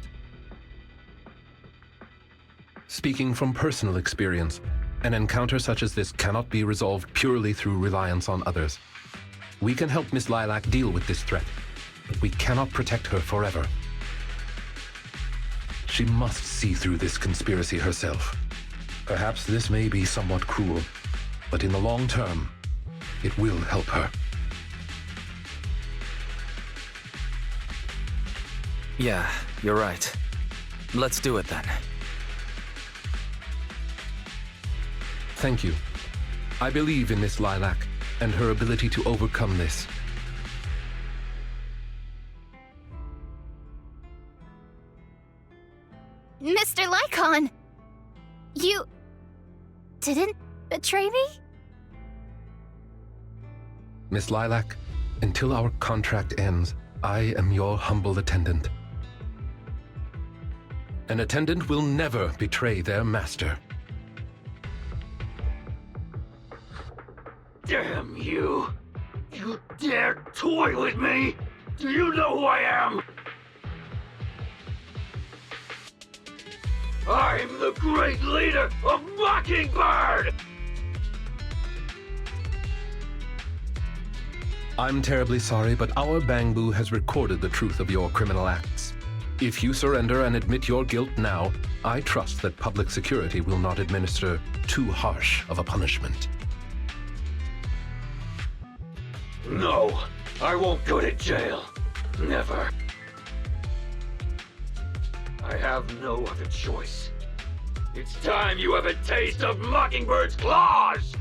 Speaking from personal experience, an encounter such as this cannot be resolved purely through reliance on others. We can help Miss Lilac deal with this threat, but we cannot protect her forever. She must see through this conspiracy herself. Perhaps this may be somewhat cruel, but in the long term, it will help her. Yeah, you're right. Let's do it then. Thank you. I believe in Miss Lilac and her ability to overcome this. Mr. Lycaon! You didn't betray me? Miss Lilac, until our contract ends, I am your humble attendant. An attendant will never betray their master. Damn you! You dare toy with me? Do you know who I am? I'm the great leader of Mockingbird! I'm terribly sorry, but our Bangbu has recorded the truth of your criminal acts. If you surrender and admit your guilt now, I trust that public security will not administer too harsh of a punishment. No, I won't go to jail. Never. I have no other choice. It's time you have a taste of Mockingbird's claws!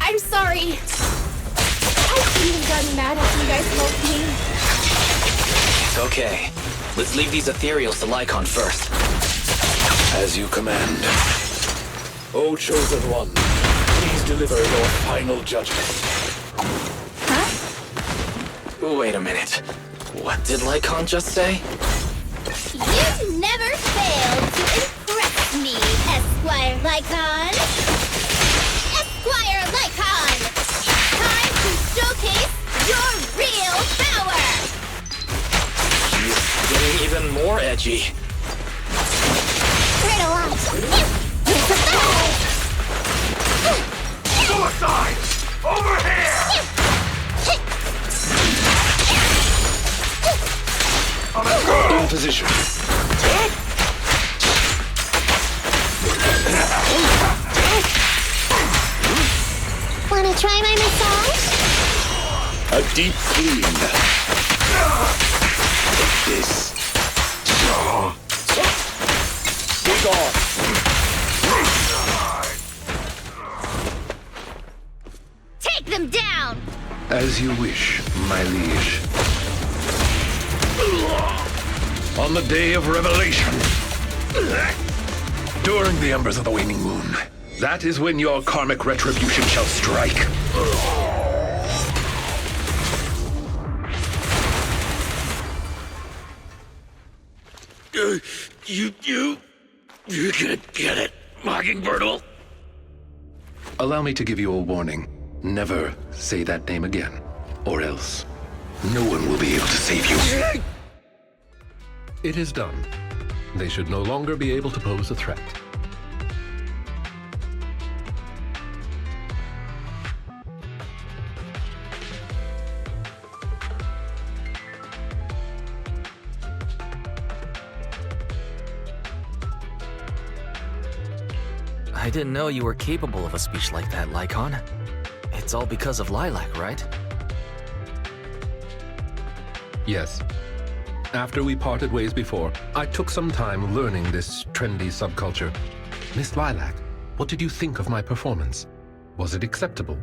I'm sorry. I shouldn't have gotten mad after you guys helped me. It's okay. Let's leave these ethereals to Lycaon first. As you command. O Chosen One, please deliver your final judgment. Wait a minute. What did Lycaon just say? You never failed to impress me, Esquire Lycaon! Esquire Lycaon! Time to showcase your real power! She's getting even more edgy. Right along. Suicide! Over here! In position. Wanna try my massage? A deep clean. Take this. Be gone. Take them down! As you wish, my liege. On the day of revelation. During the embers of the waning moon, that is when your karmic retribution shall strike. You're gonna get it, Mockingbird. Allow me to give you a warning. Never say that name again, or else no one will be able to save you. It is done. They should no longer be able to pose a threat. I didn't know you were capable of a speech like that, Lycaon. It's all because of Lilac, right? Yes. After we parted ways before, I took some time learning this trendy subculture. Miss Lilac, what did you think of my performance? Was it acceptable?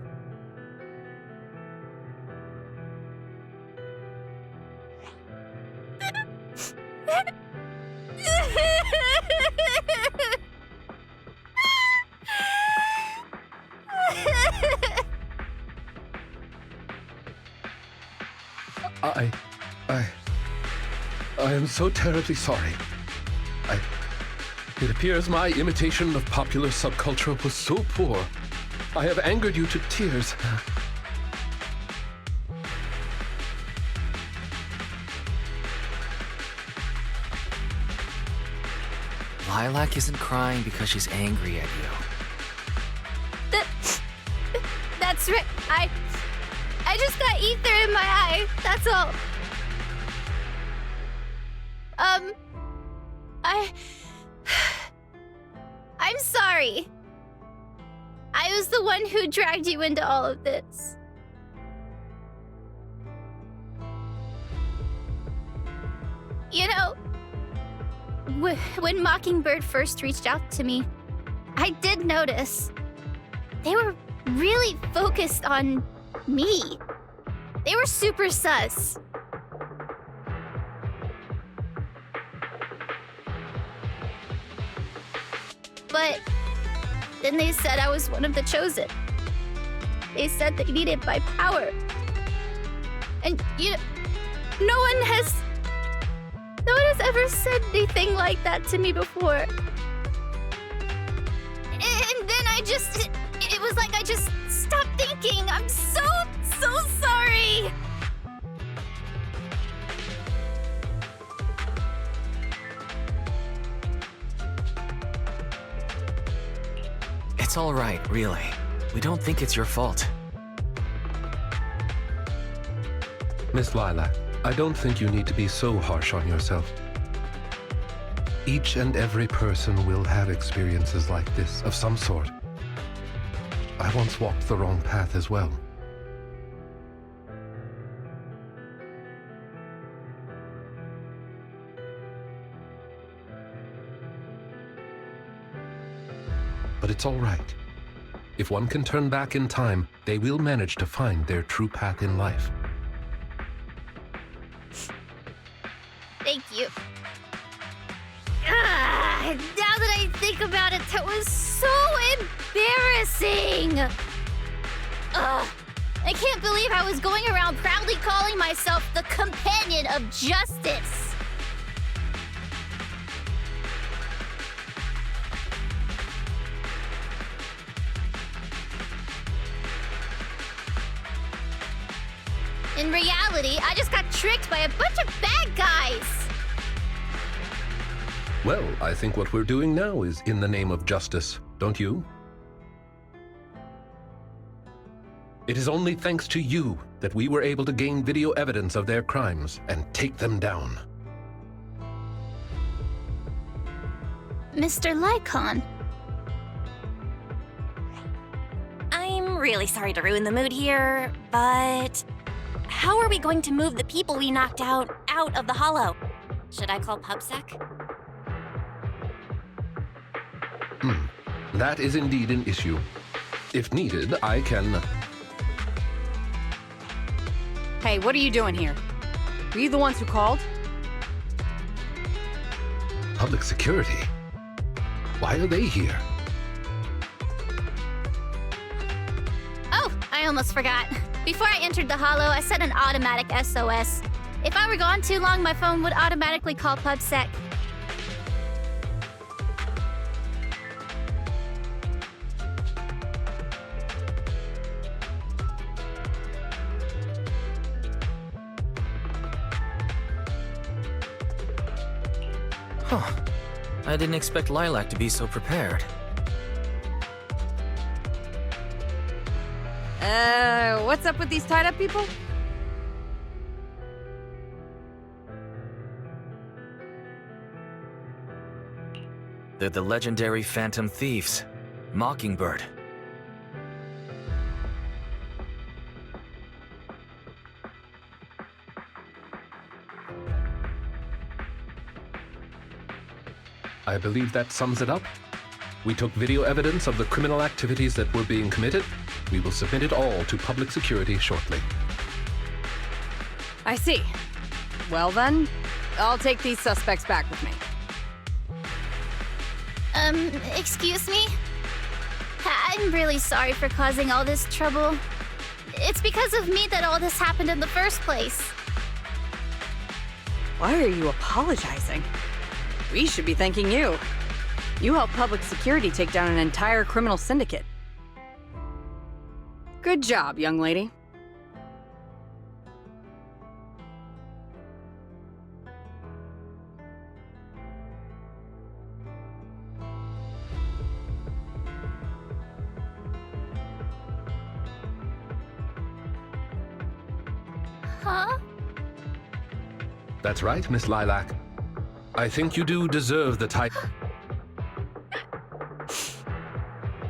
I am so terribly sorry. It appears my imitation of popular subculture was so poor. I have angered you to tears. Lilac isn't crying because she's angry at you. That's right. I just got ether in my eye. That's all. I'm sorry. I was the one who dragged you into all of this. You know, when Mockingbird first reached out to me, I did notice they were really focused on me. They were super sus. But then they said I was one of the chosen. They said they needed my power. And no one has ever said anything like that to me before. And then it was like I just stopped thinking. I'm so sorry. It's all right, really. We don't think it's your fault. Miss Lilac, I don't think you need to be so harsh on yourself. Each and every person will have experiences like this of some sort. I once walked the wrong path as well. But it's all right. If one can turn back in time, they will manage to find their true path in life. Thank you. Now that I think about it, that was so embarrassing. I can't believe I was going around proudly calling myself the companion of justice. In reality, I just got tricked by a bunch of bad guys. Well, I think what we're doing now is in the name of justice, don't you? It is only thanks to you that we were able to gain video evidence of their crimes and take them down. Mr. Lycaon. I'm really sorry to ruin the mood here, but how are we going to move the people we knocked out of the hollow? Should I call PubSec? That is indeed an issue. If needed, I can... Hey, what are you doing here? Were you the ones who called? Public security? Why are they here? Oh, I almost forgot. Before I entered the hollow, I set an automatic SOS. If I were gone too long, my phone would automatically call PubSec. Huh. I didn't expect Lilac to be so prepared. What's up with these tied-up people? They're the legendary Phantom Thieves, Mockingbird. I believe that sums it up. We took video evidence of the criminal activities that were being committed. We will submit it all to public security shortly. I see. Well then, I'll take these suspects back with me. Excuse me? I'm really sorry for causing all this trouble. It's because of me that all this happened in the first place. Why are you apologizing? We should be thanking you. You helped public security take down an entire criminal syndicate. Good job, young lady. Huh? That's right, Miss Lilac. I think you do deserve the title.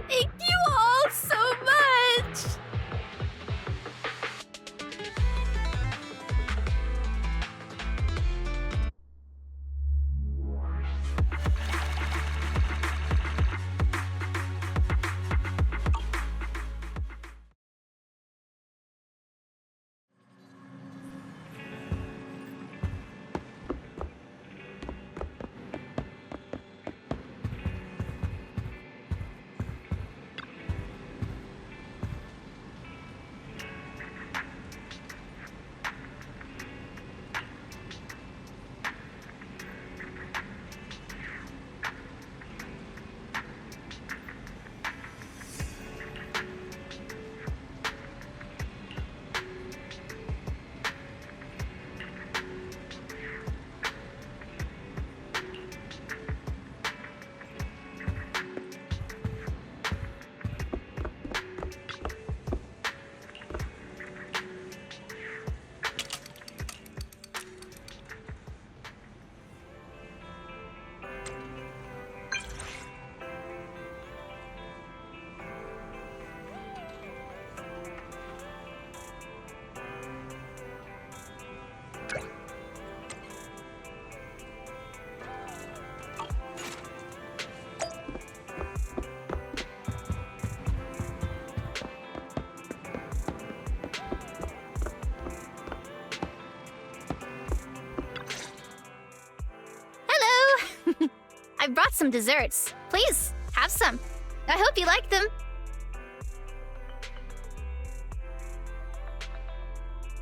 Thank you all so much! I brought some desserts. Please, have some. I hope you like them.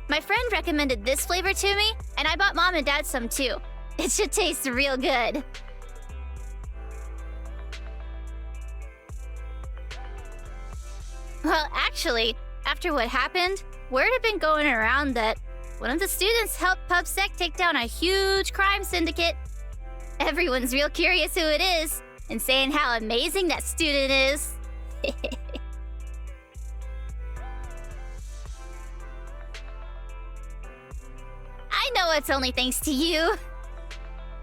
My friend recommended this flavor to me, and I bought Mom and Dad some too. It should taste real good. Well, actually, after what happened, word had been going around that one of the students helped PubSec take down a huge crime syndicate. Everyone's real curious who it is, and saying how amazing that student is. I know it's only thanks to you.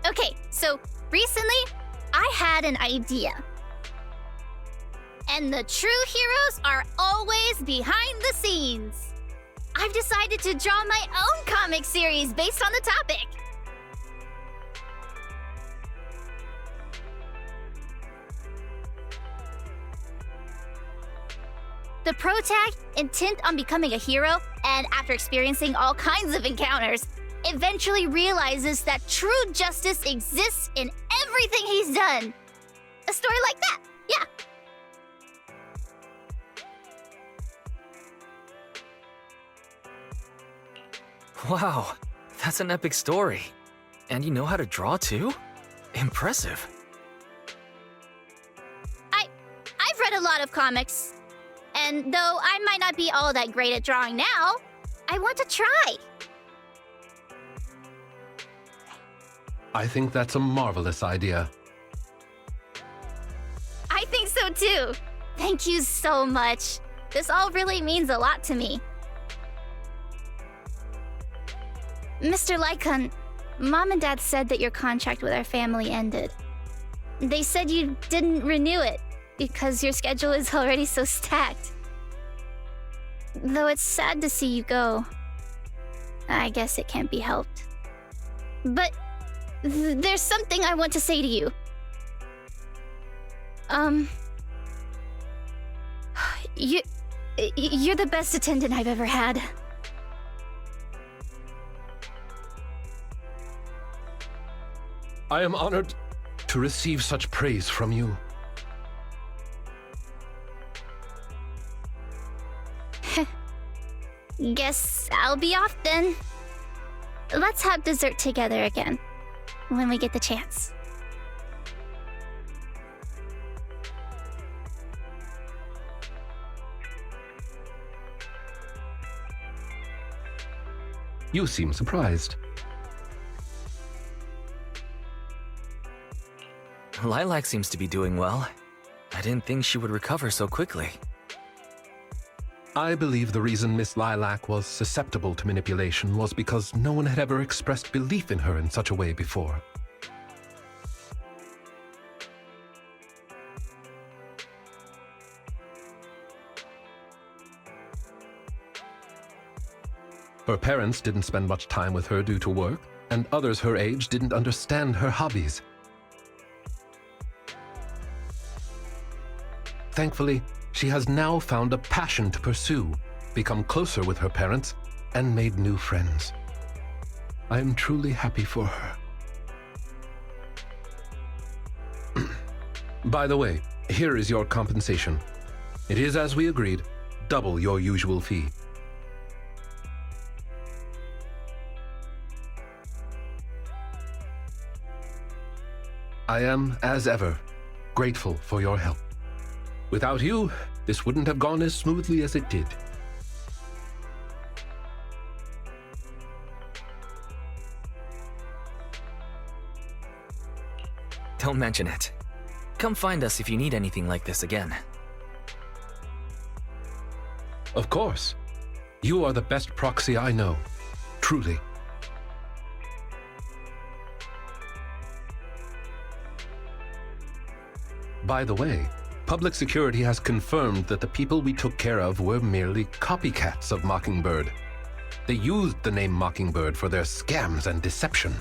Okay, so recently, I had an idea. And the true heroes are always behind the scenes. I've decided to draw my own comic series based on the topic. The protag, intent on becoming a hero, and after experiencing all kinds of encounters, eventually realizes that true justice exists in everything he's done. A story like that, yeah. Wow, that's an epic story. And you know how to draw too? Impressive. I've read a lot of comics. And though I might not be all that great at drawing now, I want to try. I think that's a marvelous idea. I think so too. Thank you so much. This all really means a lot to me. Mr. Lycaon, Mom and Dad said that your contract with our family ended. They said you didn't renew it because your schedule is already so stacked. Though it's sad to see you go. I guess it can't be helped. But there's something I want to say to you. You're the best attendant I've ever had. I am honored to receive such praise from you. Guess I'll be off then. Let's have dessert together again, when we get the chance. You seem surprised. Lilac seems to be doing well. I didn't think she would recover so quickly. I believe the reason Miss Lilac was susceptible to manipulation was because no one had ever expressed belief in her in such a way before. Her parents didn't spend much time with her due to work, and others her age didn't understand her hobbies. Thankfully, she has now found a passion to pursue, become closer with her parents, and made new friends. I am truly happy for her. By the way, here is your compensation. It is, as we agreed, double your usual fee. I am, as ever, grateful for your help. Without you, this wouldn't have gone as smoothly as it did. Don't mention it. Come find us if you need anything like this again. Of course. You are the best proxy I know. Truly. By the way, public security has confirmed that the people we took care of were merely copycats of Mockingbird. They used the name Mockingbird for their scams and deception.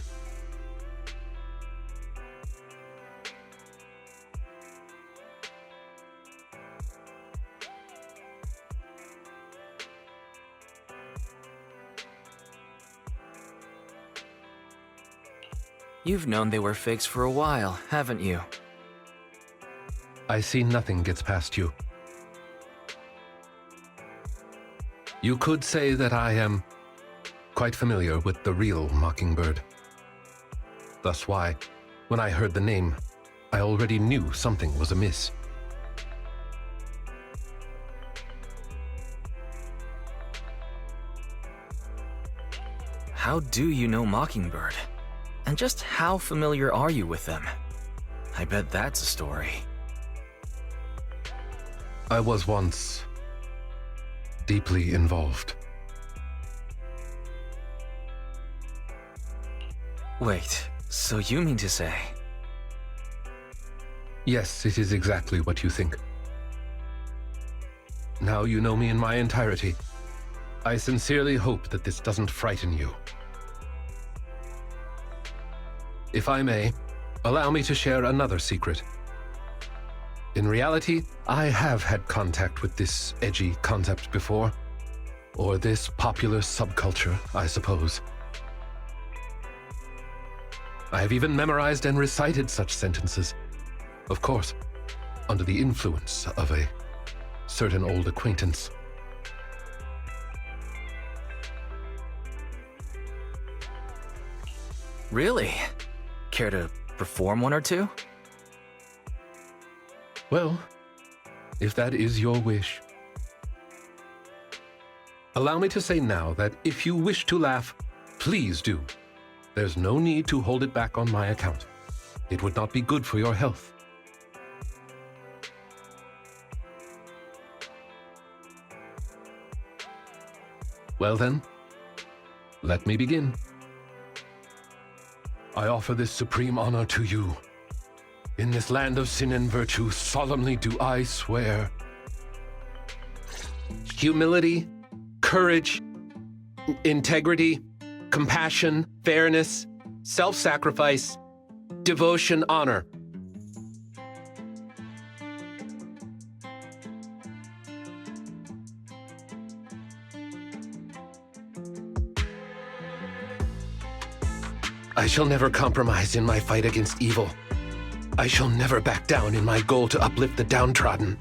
You've known they were fakes for a while, haven't you? I see nothing gets past you. You could say that I am quite familiar with the real Mockingbird. Thus why, when I heard the name, I already knew something was amiss. How do you know Mockingbird? And just how familiar are you with them? I bet that's a story. I was once deeply involved. Wait, so you mean to say? Yes, it is exactly what you think. Now you know me in my entirety. I sincerely hope that this doesn't frighten you. If I may, allow me to share another secret. In reality, I have had contact with this edgy concept before. Or this popular subculture, I suppose. I have even memorized and recited such sentences. Of course, under the influence of a certain old acquaintance. Really? Care to perform one or two? Well, if that is your wish. Allow me to say now that if you wish to laugh, please do. There's no need to hold it back on my account. It would not be good for your health. Well then, let me begin. I offer this supreme honor to you. In this land of sin and virtue, solemnly do I swear. Humility, courage, integrity, compassion, fairness, self-sacrifice, devotion, honor. I shall never compromise in my fight against evil. I shall never back down in my goal to uplift the downtrodden.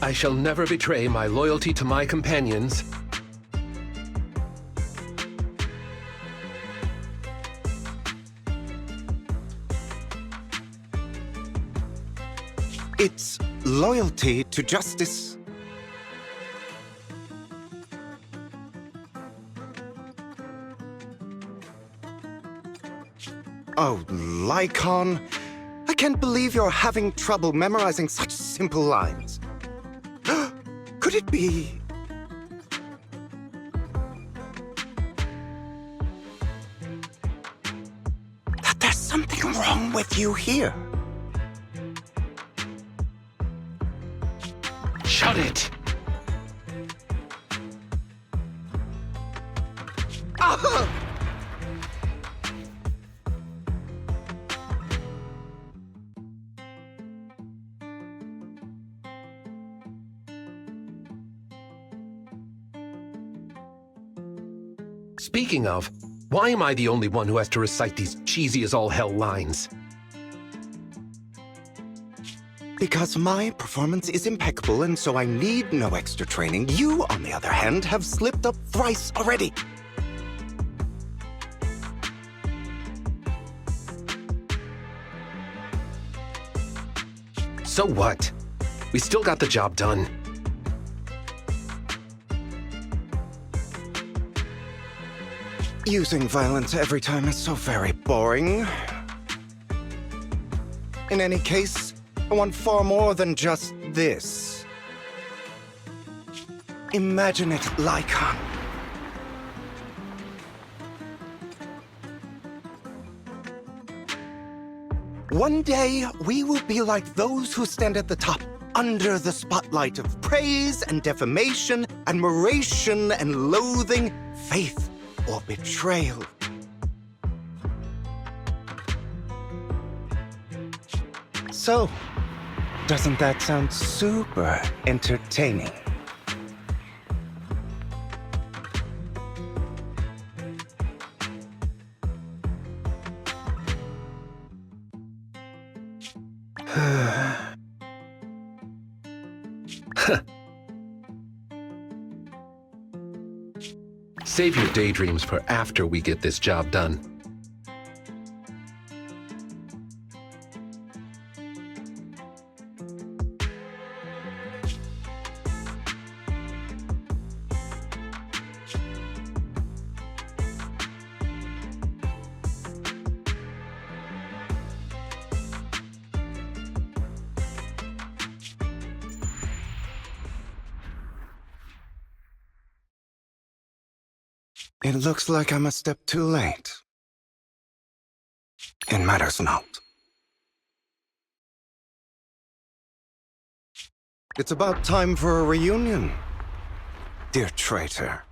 I shall never betray my loyalty to my companions. It's loyalty to justice. Oh, Lycaon. I can't believe you're having trouble memorizing such simple lines. Could it be... that there's something wrong with you here? Shut it! Ah! Speaking of, why am I the only one who has to recite these cheesy-as-all-hell lines? Because my performance is impeccable, and so I need no extra training. You, on the other hand, have slipped up thrice already. So what? We still got the job done. Using violence every time is so very boring. In any case, I want far more than just this. Imagine it, Lycaon. One day, we will be like those who stand at the top, under the spotlight of praise and defamation, admiration and loathing, faith or betrayal. So, doesn't that sound super entertaining? Save your daydreams for after we get this job done. It looks like I'm a step too late. It matters not. It's about time for a reunion, dear traitor.